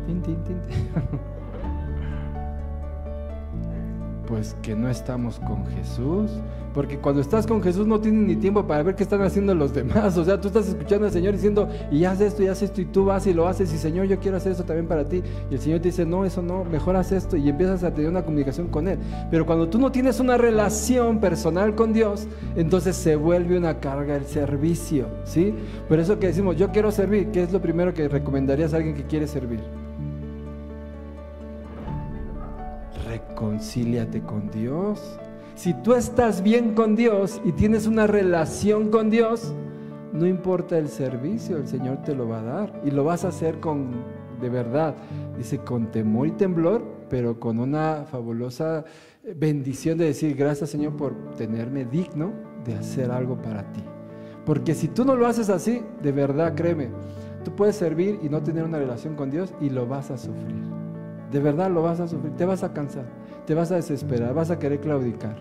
S3: Tin, tin, tin. Pues que no estamos con Jesús, porque cuando estás con Jesús no tienes ni tiempo para ver qué están haciendo los demás. O sea, tú estás escuchando al Señor diciendo, y haz esto, y tú vas y lo haces, y Señor, yo quiero hacer esto también para ti, y el Señor te dice, no, eso no, mejor haz esto, y empiezas a tener una comunicación con Él. Pero cuando tú no tienes una relación personal con Dios, entonces se vuelve una carga el servicio, ¿sí? Por eso que decimos, yo quiero servir, ¿qué es lo primero que recomendarías a alguien que quiere servir? Reconcíliate con Dios. Si tú estás bien con Dios y tienes una relación con Dios, no importa el servicio, el Señor te lo va a dar y lo vas a hacer de verdad, dice, con temor y temblor, pero con una fabulosa bendición de decir, gracias, Señor, por tenerme digno de hacer algo para ti. Porque si tú no lo haces así, de verdad, créeme, tú puedes servir y no tener una relación con Dios y lo vas a sufrir. De verdad lo vas a sufrir, te vas a cansar, te vas a desesperar, vas a querer claudicar.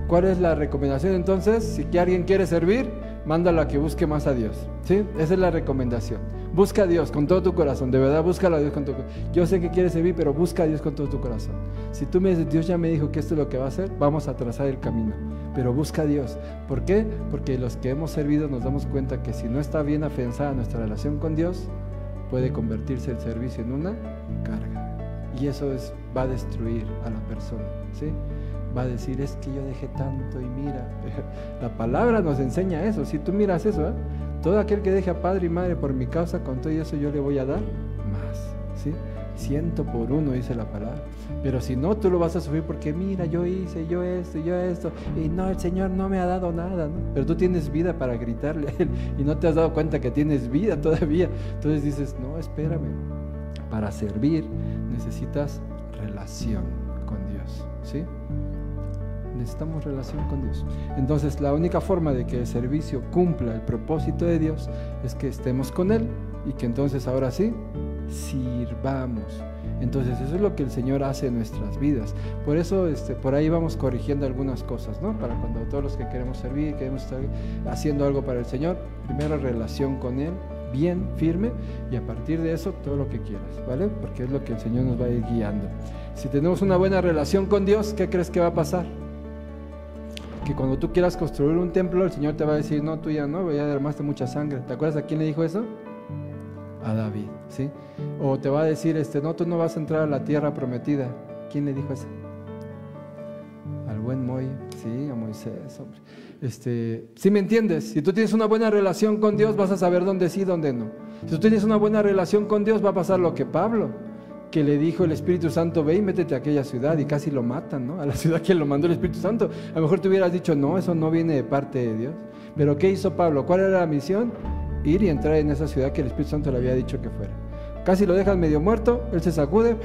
S3: ¿Cuál es la recomendación entonces? Si alguien quiere servir, mándalo a que busque más a Dios, ¿sí? Esa es la recomendación. Busca a Dios con todo tu corazón, de verdad, búscalo a Dios con todo tu corazón. Yo sé que quieres servir, pero busca a Dios con todo tu corazón. Si tú me dices, Dios ya me dijo que esto es lo que va a hacer, vamos a trazar el camino. Pero busca a Dios. ¿Por qué? Porque los que hemos servido nos damos cuenta que si no está bien afianzada nuestra relación con Dios, puede convertirse el servicio en una carga. Y eso va a destruir a la persona, ¿sí? Va a decir, es que yo dejé tanto y mira, la palabra nos enseña eso. Si tú miras eso, todo aquel que deje a padre y madre por mi causa, con todo eso yo le voy a dar más, ¿sí? 100 por 1 dice la palabra. Pero si no, tú lo vas a sufrir porque mira, yo hice, yo esto, y no, el Señor no me ha dado nada, ¿no? Pero tú tienes vida para gritarle a Él y no te has dado cuenta que tienes vida todavía. Entonces dices, no, espérame, para servir necesitas relación con Dios, ¿sí? Necesitamos relación con Dios. Entonces la única forma de que el servicio cumpla el propósito de Dios es que estemos con Él y que entonces ahora sí sirvamos. Entonces eso es lo que el Señor hace en nuestras vidas. Por eso por ahí vamos corrigiendo algunas cosas, ¿no? Para cuando todos los que queremos servir, queremos estar haciendo algo para el Señor, primero relación con Él, bien, firme, y a partir de eso todo lo que quieras, ¿vale? Porque es lo que el Señor nos va a ir guiando. Si tenemos una buena relación con Dios, ¿qué crees que va a pasar? Que cuando tú quieras construir un templo, el Señor te va a decir, no, tú ya no, ya derramaste mucha sangre. ¿Te acuerdas a quién le dijo eso? A David, ¿sí? O te va a decir, no, tú no vas a entrar a la tierra prometida. ¿Quién le dijo eso? Al buen Moy, sí, a Moisés, hombre. ¿Sí me entiendes? Si tú tienes una buena relación con Dios, vas a saber dónde sí, dónde no. Si tú tienes una buena relación con Dios, va a pasar lo que Pablo, que le dijo el Espíritu Santo, ve y métete a aquella ciudad, y casi lo matan, ¿no? A la ciudad que lo mandó el Espíritu Santo. A lo mejor te hubieras dicho, no, eso no viene de parte de Dios. Pero ¿qué hizo Pablo? ¿Cuál era la misión? Ir y entrar en esa ciudad que el Espíritu Santo le había dicho que fuera. Casi lo dejan medio muerto, él se sacude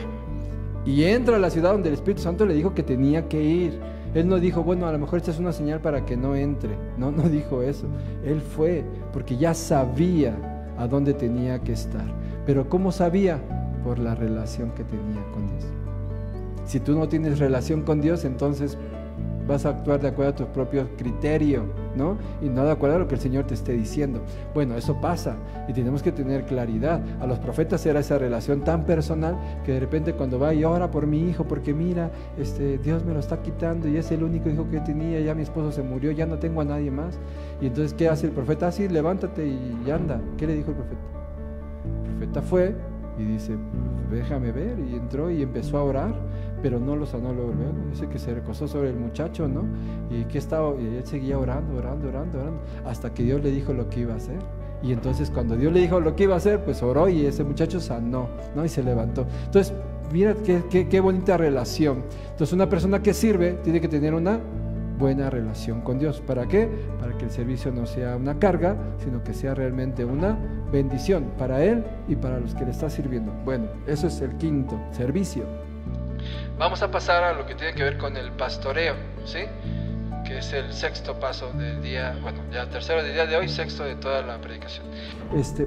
S3: y entra a la ciudad donde el Espíritu Santo le dijo que tenía que ir. Él no dijo, bueno, a lo mejor esta es una señal para que no entre. No dijo eso. Él fue porque ya sabía a dónde tenía que estar. Pero ¿cómo sabía? Por la relación que tenía con Dios. Si tú no tienes relación con Dios, entonces vas a actuar de acuerdo a tu propio criterio, ¿no? Y no de acuerdo a lo que el Señor te esté diciendo. Bueno, eso pasa y tenemos que tener claridad. A los profetas era esa relación tan personal que de repente cuando va y ora por mi hijo, porque mira, Dios me lo está quitando y es el único hijo que yo tenía, ya mi esposo se murió, ya no tengo a nadie más. Y entonces, ¿qué hace el profeta? Así, levántate y anda. ¿Qué le dijo el profeta? El profeta fue y dice, déjame ver, y entró y empezó a orar, pero no lo sanó luego. Dice que se recostó sobre el muchacho, ¿no? Y él seguía orando, hasta que Dios le dijo lo que iba a hacer. Y entonces cuando Dios le dijo lo que iba a hacer, pues oró y ese muchacho sanó, ¿no? Y se levantó. Entonces, mira qué bonita relación. Entonces una persona que sirve tiene que tener una buena relación con Dios. ¿Para qué? Para que el servicio no sea una carga, sino que sea realmente una bendición para él y para los que le está sirviendo. Bueno, eso es el quinto, servicio. Vamos a pasar a lo que tiene que ver con el pastoreo, ¿sí? que es el sexto paso del día, bueno, ya el tercero del día de hoy, sexto de toda la predicación.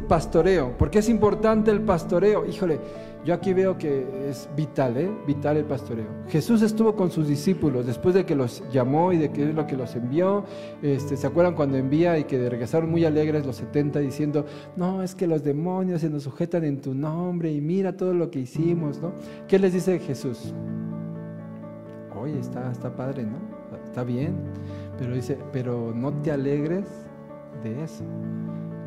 S3: Pastoreo. ¿Por qué es importante el pastoreo? Híjole, yo aquí veo que es vital, vital el pastoreo. Jesús estuvo con sus discípulos después de que los llamó y de que es lo que los envió. ¿Se acuerdan cuando envía y que regresaron muy alegres los 70 diciendo, no, es que los demonios se nos sujetan en tu nombre y mira todo lo que hicimos, ¿no? ¿Qué les dice Jesús? Oye, está padre, ¿no? Está bien, pero dice, pero no te alegres de eso.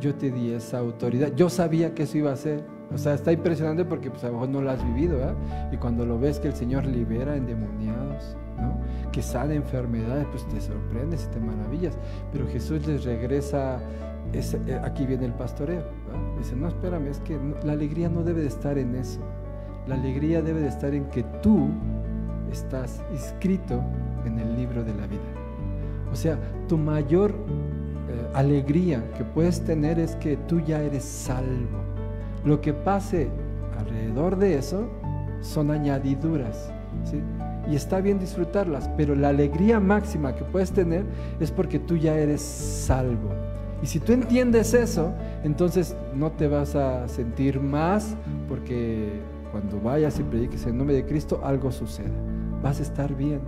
S3: Yo te di esa autoridad, yo sabía que eso iba a ser. O sea, está impresionante porque pues a lo mejor no lo has vivido, ¿verdad? Y cuando lo ves que el Señor libera endemoniados, ¿no? Que sana enfermedades, pues te sorprendes y te maravillas. Pero Jesús les regresa, aquí viene el pastoreo, ¿verdad? Dice, no, espérame, es que la alegría no debe de estar en eso. La alegría debe de estar en que tú estás inscrito en el libro de la vida. O sea, tu mayor alegría que puedes tener es que tú ya eres salvo. Lo que pase alrededor de eso son añadiduras, ¿sí? Y está bien disfrutarlas, pero la alegría máxima que puedes tener es porque tú ya eres salvo. Y si tú entiendes eso, entonces no te vas a sentir más porque cuando vayas y prediques en nombre de Cristo algo suceda. Vas a estar bien.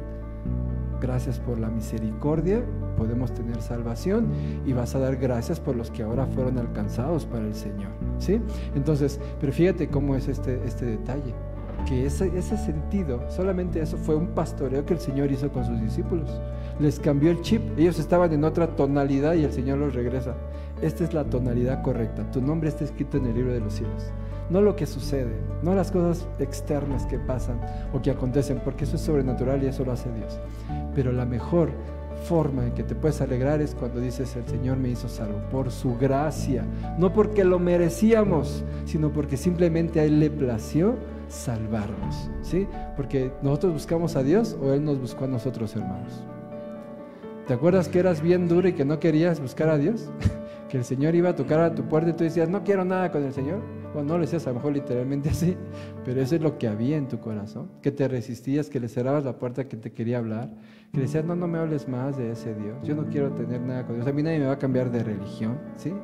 S3: Gracias por la misericordia, podemos tener salvación y vas a dar gracias por los que ahora fueron alcanzados para el Señor, ¿sí? Entonces, pero fíjate cómo es este detalle, que ese sentido, solamente eso fue un pastoreo que el Señor hizo con sus discípulos. Les cambió el chip, ellos estaban en otra tonalidad y el Señor los regresa. Esta es la tonalidad correcta, tu nombre está escrito en el libro de los cielos. No lo que sucede, no las cosas externas que pasan o que acontecen, porque eso es sobrenatural y eso lo hace Dios. Pero la mejor forma en que te puedes alegrar es cuando dices, el Señor me hizo salvo por su gracia, no porque lo merecíamos, sino porque simplemente a Él le plació salvarnos, ¿sí? Porque nosotros buscamos a Dios o Él nos buscó a nosotros, hermanos. ¿Te acuerdas que eras bien duro y que no querías buscar a Dios? Que el Señor iba a tocar a tu puerta y tú decías, no quiero nada con el Señor. Bueno, no lo decías a lo mejor literalmente así, pero eso es lo que había en tu corazón, que te resistías, que le cerrabas la puerta que te quería hablar, que decías, no me hables más de ese Dios, yo no quiero tener nada con Dios, a mí nadie me va a cambiar de religión, ¿sí?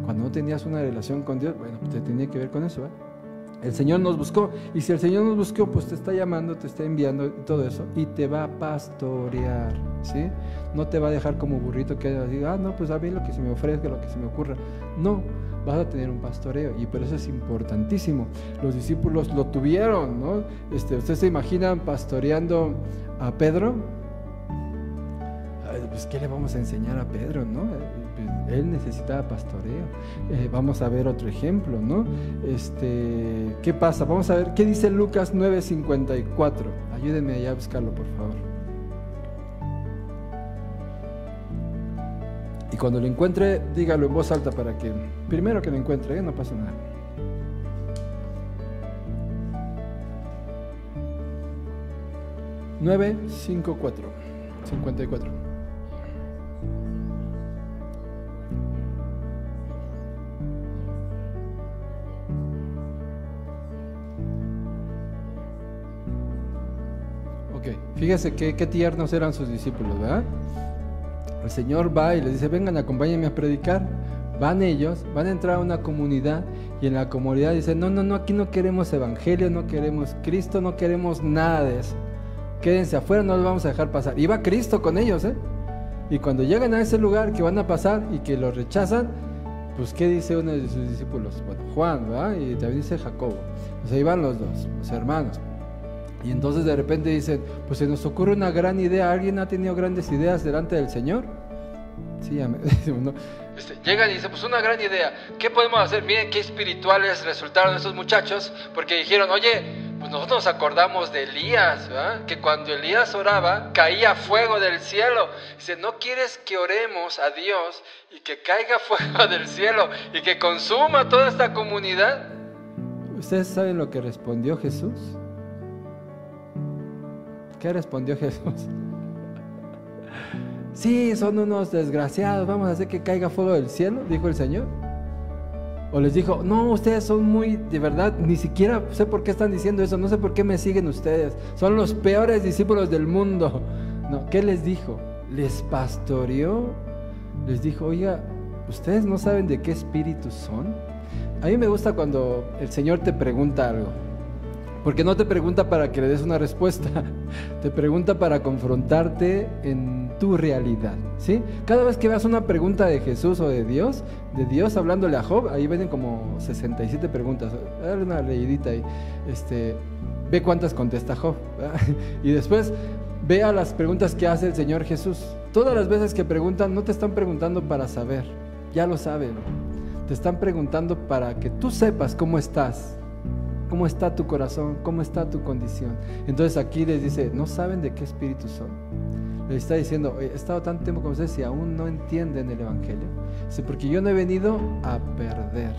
S3: Cuando no tenías una relación con Dios, bueno, pues te tenía que ver con eso, ¿eh? El Señor nos buscó, y si el Señor nos buscó, pues te está llamando, te está enviando y todo eso, y te va a pastorear, ¿sí? No te va a dejar como burrito que diga, no, pues a mí lo que se me ofrezca, lo que se me ocurra. No, vas a tener un pastoreo, y por eso es importantísimo. Los discípulos lo tuvieron, ¿no? ¿Ustedes se imaginan pastoreando a Pedro? Pues ¿qué le vamos a enseñar a Pedro, no? Él necesitaba pastoreo. Vamos a ver otro ejemplo, ¿no? ¿Qué pasa? Vamos a ver, ¿qué dice Lucas 9:54? Ayúdenme allá a buscarlo, por favor. Y cuando lo encuentre, dígalo en voz alta para que, primero que lo encuentre, no pasa nada. (9:54) 54. Fíjese qué tiernos eran sus discípulos, ¿verdad? El Señor va y les dice, vengan, acompáñenme a predicar. Van ellos, van a entrar a una comunidad y en la comunidad dicen, no, aquí no queremos evangelio, no queremos Cristo, no queremos nada de eso. Quédense afuera, no los vamos a dejar pasar. Y va Cristo con ellos, ¿eh? Y cuando llegan a ese lugar que van a pasar y que los rechazan, pues ¿qué dice uno de sus discípulos? Bueno, Juan, ¿verdad? Y también dice Jacobo. O sea, ahí van los dos, los hermanos. Y entonces de repente dicen, pues se nos ocurre una gran idea. ¿Alguien ha tenido grandes ideas delante del Señor? Sí, uno, llegan y dicen, pues una gran idea. ¿Qué podemos hacer? Miren qué espirituales resultaron estos muchachos, porque dijeron, oye, pues nosotros nos acordamos de Elías, ¿verdad? Que cuando Elías oraba, caía fuego del cielo. Dice, ¿no quieres que oremos a Dios y que caiga fuego del cielo y que consuma toda esta comunidad? ¿Ustedes saben lo que respondió Jesús? ¿Qué respondió Jesús? Sí, son unos desgraciados, vamos a hacer que caiga fuego del cielo, dijo el Señor. O les dijo, no, ustedes son muy, de verdad, ni siquiera sé por qué están diciendo eso, no sé por qué me siguen ustedes, son los peores discípulos del mundo. No, ¿qué les dijo? les pastoreó, les dijo, oiga, ¿ustedes no saben de qué espíritus son? A mí me gusta cuando el Señor te pregunta algo, porque no te pregunta para que le des una respuesta, te pregunta para confrontarte en tu realidad, ¿sí? Cada vez que veas una pregunta de Jesús o de Dios hablándole a Job, ahí vienen como 67 preguntas, dale una leidita ahí, ve cuántas contesta Job, ¿verdad? Y después vea las preguntas que hace el Señor Jesús. Todas las veces que preguntan, no te están preguntando para saber, ya lo saben, te están preguntando para que tú sepas cómo estás, cómo está tu corazón, cómo está tu condición. Entonces aquí les dice, no saben de qué espíritu son. Les está diciendo, he estado tanto tiempo con ustedes y aún no entienden el Evangelio. Dice, porque yo no he venido a perder,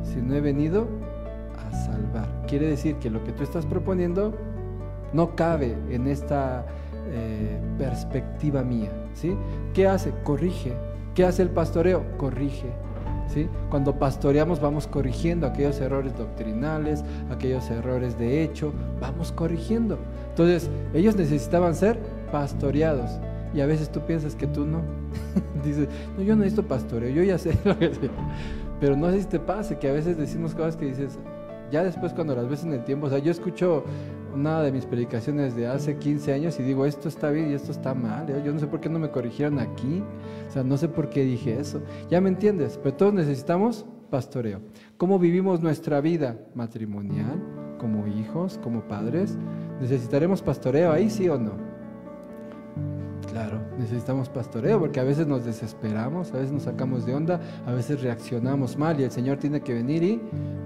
S3: sino he venido a salvar. Quiere decir que lo que tú estás proponiendo no cabe en esta perspectiva mía, ¿sí? ¿Qué hace? Corrige. ¿Qué hace el pastoreo? Corrige, ¿sí? Cuando pastoreamos vamos corrigiendo aquellos errores doctrinales, aquellos errores de hecho, vamos corrigiendo. Entonces, ellos necesitaban ser pastoreados y a veces tú piensas que tú no. Dices, no, yo no necesito pastoreo, yo ya sé lo que sé. Pero no sé si te pase que a veces decimos cosas que dices, ya después cuando las ves en el tiempo, o sea, yo escucho una de mis predicaciones de hace 15 años y digo, esto está bien y esto está mal, yo no sé por qué no me corrigieron aquí, o sea, no sé por qué dije eso, ya me entiendes, pero todos necesitamos pastoreo. ¿Cómo vivimos nuestra vida matrimonial, como hijos, como padres? ¿Necesitaremos pastoreo ahí, sí o no? Claro, necesitamos pastoreo porque a veces nos desesperamos, a veces nos sacamos de onda, a veces reaccionamos mal y el Señor tiene que venir y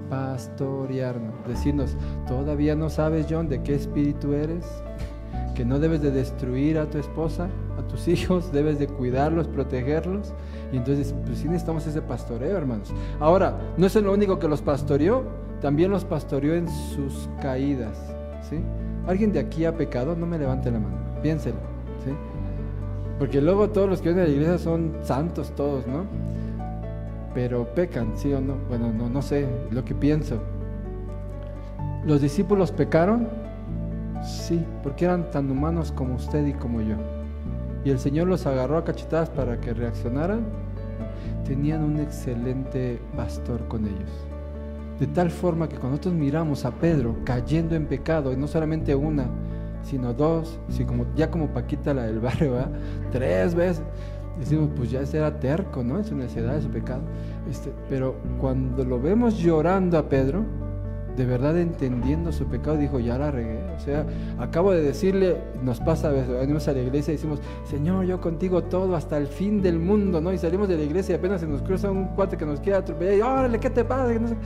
S3: pastorearnos, decirnos, todavía no sabes, John, de qué espíritu eres, que no debes de destruir a tu esposa, a tus hijos, debes de cuidarlos, protegerlos. Y entonces, pues sí necesitamos ese pastoreo, hermanos. Ahora, no es lo único que los pastoreó, también los pastoreó en sus caídas, ¿sí? ¿Alguien de aquí ha pecado? No me levante la mano, piénselo, ¿sí? Porque luego todos los que vienen a la iglesia son santos todos, ¿no? Pero pecan, ¿sí o no? Bueno, no sé, lo que pienso. ¿Los discípulos pecaron? Sí, porque eran tan humanos como usted y como yo. ¿Y el Señor los agarró a cachetadas para que reaccionaran? Tenían un excelente pastor con ellos. De tal forma que cuando nosotros miramos a Pedro cayendo en pecado, y no solamente una, sino dos, sí, como Paquita la del barrio, ¿verdad? 3 veces, decimos, pues ya ese era terco, ¿no? En su necedad, en su pecado. Pero cuando lo vemos llorando a Pedro, de verdad entendiendo su pecado, dijo, ya la regué. O sea, acabo de decirle, nos pasa a veces, venimos a la iglesia y decimos, Señor, yo contigo todo hasta el fin del mundo, ¿no? Y salimos de la iglesia y apenas se nos cruza un cuate que nos quiere atropellar y, órale, ¿qué te pasa? No sé.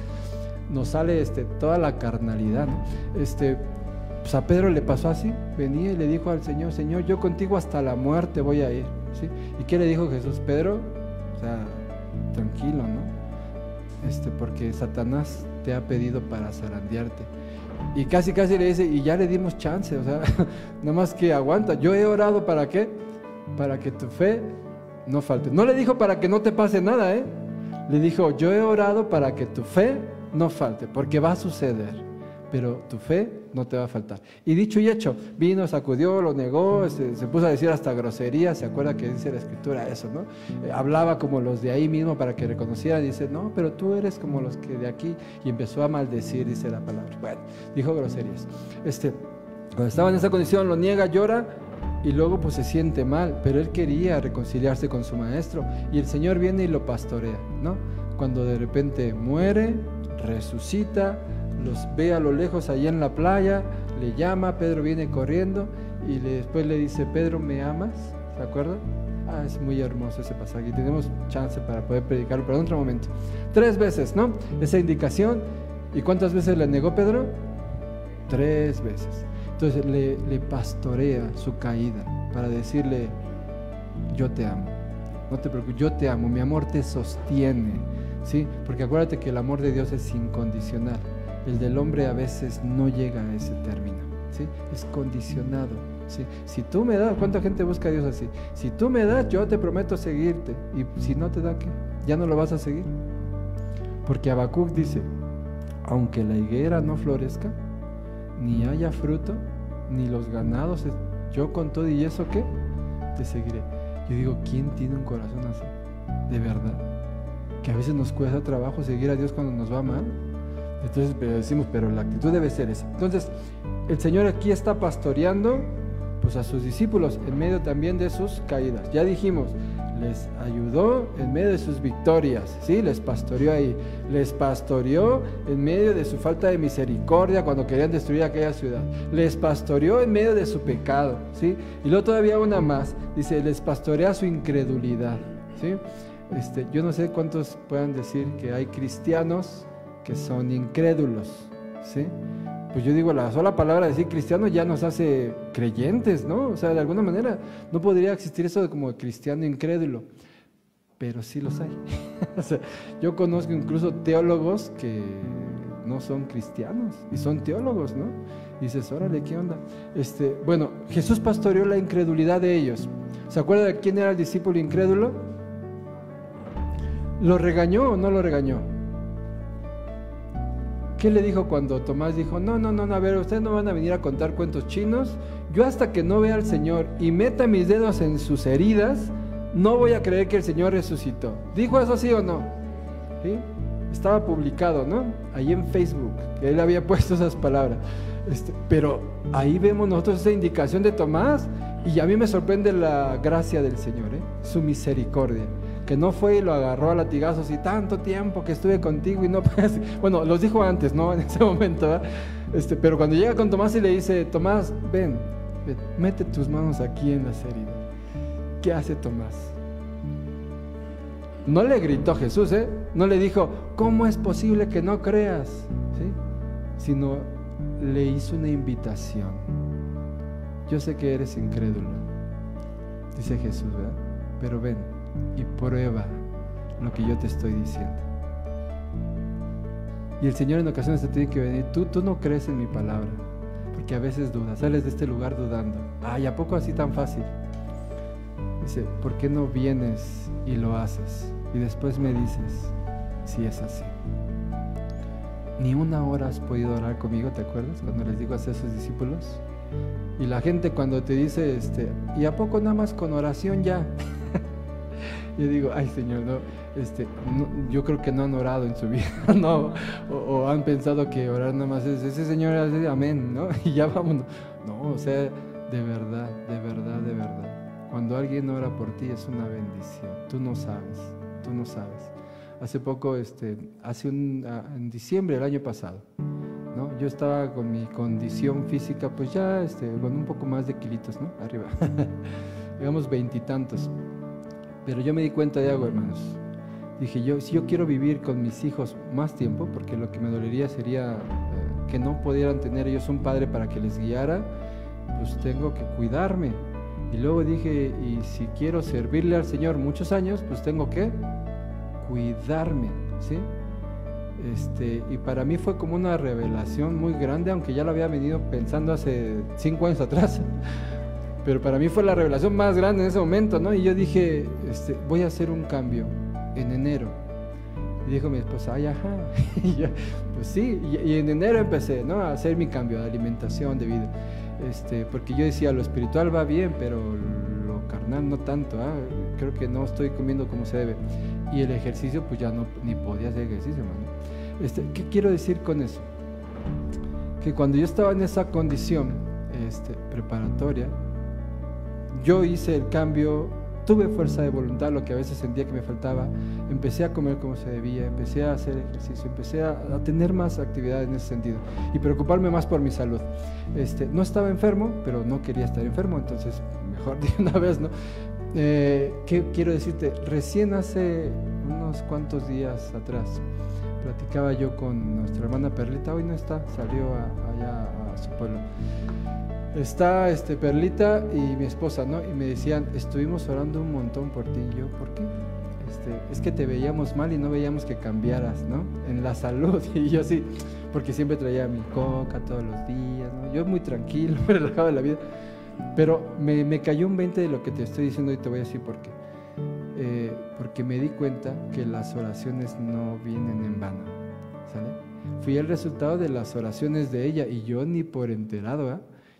S3: Nos sale toda la carnalidad, ¿no? Pues a Pedro le pasó así, venía y le dijo al Señor, Señor, yo contigo hasta la muerte voy a ir, ¿sí? ¿Y qué le dijo Jesús? Pedro, o sea, tranquilo, ¿no? Porque Satanás te ha pedido para zarandearte. Y casi le dice, y ya le dimos chance, o sea, nada más que aguanta. Yo he orado, ¿para qué? Para que tu fe no falte. No le dijo para que no te pase nada, le dijo, yo he orado para que tu fe no falte, porque va a suceder, pero tu fe no te va a faltar. Y dicho y hecho, vino, sacudió, lo negó, se puso a decir hasta groserías. ¿Se acuerda que dice la Escritura eso, no? Hablaba como los de ahí mismo para que reconocieran, dice, no, pero tú eres como los que de aquí, y empezó a maldecir, dice la palabra. Bueno, dijo groserías. Cuando estaba en esa condición, lo niega, llora, y luego pues se siente mal, pero él quería reconciliarse con su maestro, y el Señor viene y lo pastorea, ¿no? Cuando de repente muere, resucita, los ve a lo lejos allá en la playa, le llama, Pedro viene corriendo y después le dice, Pedro, ¿me amas? ¿Se acuerdan? Es muy hermoso ese pasaje y tenemos chance para poder predicarlo, pero en otro momento. 3 veces, ¿no? Esa indicación. ¿Y cuántas veces le negó Pedro? 3 veces. Entonces le pastorea su caída para decirle, yo te amo, no te preocupes, yo te amo, mi amor te sostiene, ¿sí? Porque acuérdate que el amor de Dios es incondicional. El del hombre a veces no llega a ese término, ¿sí? Es condicionado, ¿sí? Si tú me das, ¿cuánta gente busca a Dios así? Si tú me das, yo te prometo seguirte. Y si no te da, ¿qué? ¿Ya no lo vas a seguir? Porque Habacuc dice, aunque la higuera no florezca, ni haya fruto, ni los ganados, yo con todo y eso, ¿qué? te seguiré. Yo digo, ¿quién tiene un corazón así? De verdad. Que a veces nos cuesta trabajo seguir a Dios cuando nos va mal. Entonces decimos, pero la actitud debe ser esa. Entonces, el Señor aquí está pastoreando pues a sus discípulos en medio también de sus caídas. Ya dijimos, les ayudó en medio de sus victorias, ¿sí? Les pastoreó ahí, les pastoreó en medio de su falta de misericordia cuando querían destruir aquella ciudad, les pastoreó en medio de su pecado, ¿sí? Y luego todavía una más, dice, les pastorea su incredulidad, ¿sí? Yo no sé cuántos puedan decir que hay cristianos que son incrédulos, ¿sí? Pues yo digo, la sola palabra de decir cristiano ya nos hace creyentes, ¿no? O sea, de alguna manera no podría existir eso de como cristiano incrédulo, pero sí los hay. O sea, yo conozco incluso teólogos que no son cristianos y son teólogos, ¿no? Y dices, órale, ¿qué onda? Bueno, Jesús pastoreó la incredulidad de ellos. ¿Se acuerda de quién era el discípulo incrédulo? ¿Lo regañó o no lo regañó? ¿Qué le dijo cuando Tomás dijo, no, a ver, ustedes no van a venir a contar cuentos chinos? Yo hasta que no vea al Señor y meta mis dedos en sus heridas, no voy a creer que el Señor resucitó. ¿Dijo eso sí o no? ¿Sí? Estaba publicado, ¿no? Ahí en Facebook, que él había puesto esas palabras. Pero ahí vemos nosotros esa indicación de Tomás, y a mí me sorprende la gracia del Señor, su misericordia. Que no fue y lo agarró a latigazos y tanto tiempo que estuve contigo y no puedes. Bueno, los dijo antes, ¿no? En ese momento, ¿verdad? Pero cuando llega con Tomás y le dice, Tomás, ven, mete tus manos aquí en las heridas. ¿Qué hace Tomás? No le gritó Jesús, no le dijo, ¿cómo es posible que no creas? ¿Sí? Sino le hizo una invitación. Yo sé que eres incrédulo, dice Jesús, ¿verdad? Pero ven y prueba lo que yo te estoy diciendo. Y el Señor en ocasiones te tiene que venir, tú no crees en mi palabra, porque a veces dudas, sales de este lugar dudando. Ay, ¿a poco así tan fácil? Dice, ¿por qué no vienes y lo haces? Y después me dices si es así. Ni una hora has podido orar conmigo, ¿te acuerdas? Cuando les digo a sus discípulos. Y la gente cuando te dice, ¿y a poco nada más con oración ya? Yo digo, ay Señor, no, yo creo que no han orado en su vida, ¿no? O han pensado que orar nada más es, ese Señor hace amén, ¿no? Y ya vámonos. No, o sea, de verdad, cuando alguien ora por ti es una bendición, tú no sabes. Hace poco, en diciembre del año pasado, ¿no? Yo estaba con mi condición física, pues ya, con un poco más de kilitos, ¿no? Arriba, digamos 20 y tantos. Pero yo me di cuenta de algo, hermanos. Dije, si yo quiero vivir con mis hijos más tiempo, porque lo que me dolería sería que no pudieran tener ellos un padre para que les guiara, pues tengo que cuidarme. Y luego dije, y si quiero servirle al Señor muchos años, pues tengo que cuidarme, ¿sí? Y para mí fue como una revelación muy grande, aunque ya lo había venido pensando hace 5 años atrás. Pero para mí fue la revelación más grande en ese momento, ¿no? Y yo dije, voy a hacer un cambio en enero. Y dijo mi esposa, ay, ajá. Y yo, pues sí, y en enero empecé, ¿no? A hacer mi cambio de alimentación, de vida. Porque yo decía, lo espiritual va bien, pero lo carnal no tanto, creo que no estoy comiendo como se debe. Y el ejercicio, pues ya no, ni podía hacer ejercicio, hermano. ¿Qué quiero decir con eso? Que cuando yo estaba en esa condición preparatoria, yo hice el cambio, tuve fuerza de voluntad, lo que a veces sentía que me faltaba, empecé a comer como se debía, empecé a hacer ejercicio, empecé a tener más actividad en ese sentido y preocuparme más por mi salud. No estaba enfermo, pero no quería estar enfermo, entonces mejor de una vez, ¿no? ¿Qué quiero decirte? Recién hace unos cuantos días atrás platicaba yo con nuestra hermana Perlita, hoy no está, salió allá a su pueblo. Está Perlita y mi esposa, ¿no? Y me decían, estuvimos orando un montón por ti. Y yo, ¿por qué? Es que te veíamos mal y no veíamos que cambiaras, ¿no? En la salud. Y yo sí, porque siempre traía mi coca todos los días, ¿no? Yo muy tranquilo, me relajaba de la vida. Pero me cayó un 20 de lo que te estoy diciendo y te voy a decir por qué. Porque me di cuenta que las oraciones no vienen en vano, ¿sale? Fui el resultado de las oraciones de ella y yo ni por enterado, ¿eh?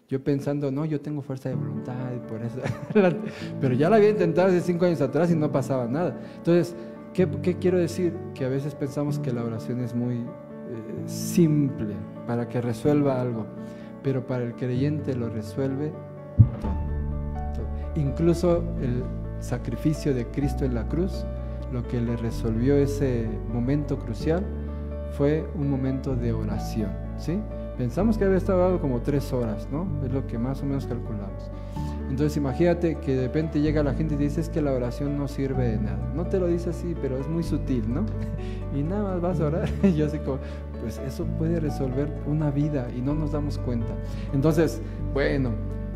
S3: Yo pensando, no, yo tengo fuerza de voluntad y por eso, pero ya la había intentado hace 5 años atrás y no pasaba nada. Entonces, ¿qué quiero decir? Que a veces pensamos que la oración es muy simple para que resuelva algo, pero para el creyente lo resuelve todo. Incluso el sacrificio de Cristo en la cruz, lo que le resolvió ese momento crucial fue un momento de oración, ¿sí? Pensamos que había estado como 3 horas, ¿no? Es lo que más o menos calculamos. Entonces imagínate que de repente llega la gente y te dice, es que la oración no sirve de nada. No te lo dice así, pero es muy sutil, ¿no? Y nada más vas a orar. Y yo así como, pues eso puede resolver una vida y no nos damos cuenta. Entonces, bueno,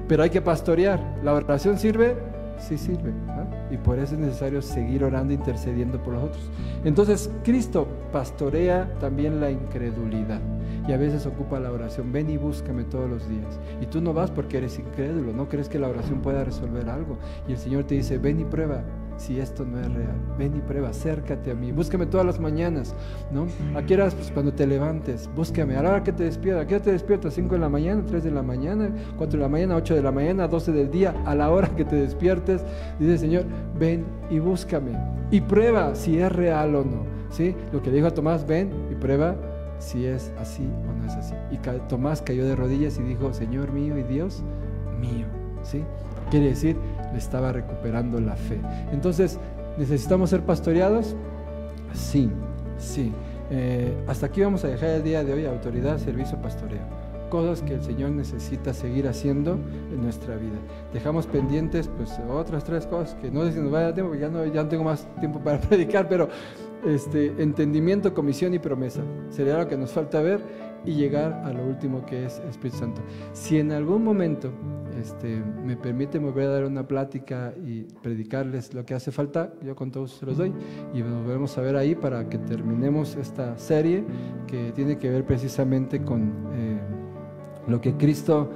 S3: pero hay que pastorear. ¿La oración sirve? Sí sirve, ¿no? Y por eso es necesario seguir orando, intercediendo por los otros. Entonces, Cristo pastorea también la incredulidad. Y a veces ocupa la oración, ven y búscame todos los días. Y tú no vas porque eres incrédulo, no crees que la oración pueda resolver algo. Y el Señor te dice, ven y prueba si esto no es real. Ven y prueba, acércate a mí, búscame todas las mañanas, ¿no? ¿A qué horas? Pues cuando te levantes, búscame. A la hora que te despiertas, ¿a qué hora te despiertas? 5 de la mañana, 3 de la mañana, 4 de la mañana, 8 de la mañana, 12 del día. A la hora que te despiertes, dice el Señor, ven y búscame. Y prueba si es real o no, ¿sí? Lo que le dijo a Tomás, ven y prueba si es así o no es así. Y Tomás cayó de rodillas y dijo, Señor mío y Dios mío, ¿sí? Quiere decir, le estaba recuperando la fe. Entonces, ¿necesitamos ser pastoreados? Sí, sí. Hasta aquí vamos a dejar el día de hoy, autoridad, servicio, pastoreo. Cosas que el Señor necesita seguir haciendo en nuestra vida. Dejamos pendientes pues otras 3 cosas que no sé si nos va a dar tiempo, porque ya no tengo más tiempo para predicar, pero entendimiento, comisión y promesa sería lo que nos falta ver, y llegar a lo último, que es Espíritu Santo. Si en algún momento me permite, me voy a dar una plática y predicarles lo que hace falta, yo con todos se los doy, y nos volvemos a ver ahí para que terminemos esta serie que tiene que ver precisamente con lo que Cristo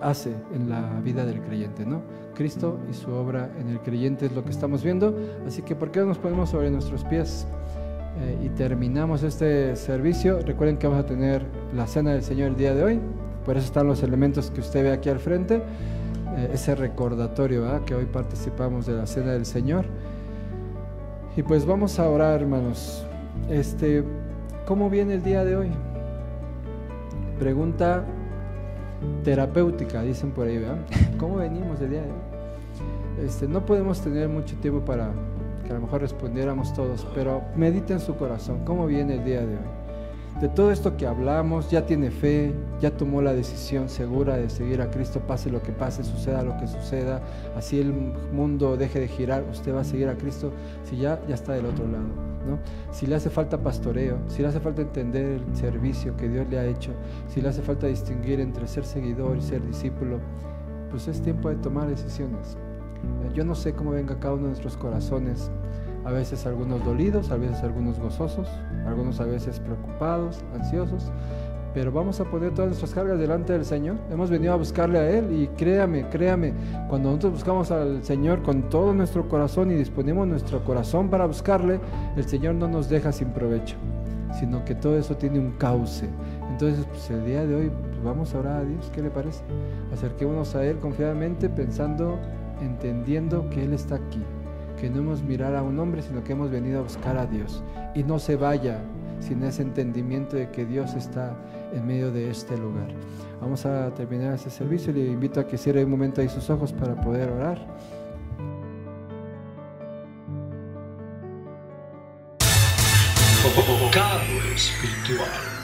S3: hace en la vida del creyente, ¿no? Cristo y su obra en el creyente es lo que estamos viendo. Así que ¿por qué no nos ponemos sobre nuestros pies y terminamos este servicio? Recuerden que vamos a tener la cena del Señor el día de hoy, por eso están los elementos que usted ve aquí al frente, ese recordatorio, ¿verdad? Que hoy participamos de la cena del Señor. Y pues vamos a orar, hermanos. ¿Cómo viene el día de hoy? Pregunta terapéutica, dicen por ahí, ¿verdad? ¿Cómo venimos el día de hoy? No podemos tener mucho tiempo para que a lo mejor respondiéramos todos, pero medita en su corazón, ¿cómo viene el día de hoy? De todo esto que hablamos, ya tiene fe, ya tomó la decisión segura de seguir a Cristo, pase lo que pase, suceda lo que suceda, así el mundo deje de girar, usted va a seguir a Cristo si ya está del otro lado, ¿no? Si le hace falta pastoreo, si le hace falta entender el servicio que Dios le ha hecho, si le hace falta distinguir entre ser seguidor y ser discípulo, pues es tiempo de tomar decisiones. Yo no sé cómo venga cada uno de nuestros corazones, a veces algunos dolidos, a veces algunos gozosos, algunos a veces preocupados, ansiosos, pero vamos a poner todas nuestras cargas delante del Señor. Hemos venido a buscarle a Él, y créame, cuando nosotros buscamos al Señor con todo nuestro corazón y disponemos nuestro corazón para buscarle, el Señor no nos deja sin provecho, sino que todo eso tiene un cauce. Entonces pues el día de hoy pues vamos a orar a Dios. ¿Qué le parece? Acerquémonos a Él confiadamente, pensando, entendiendo que Él está aquí, que no hemos mirado a un hombre, sino que hemos venido a buscar a Dios. Y no se vaya sin ese entendimiento de que Dios está en medio de este lugar. Vamos a terminar este servicio y le invito a que cierre un momento ahí sus ojos para poder orar.
S2: Vocablo espiritual.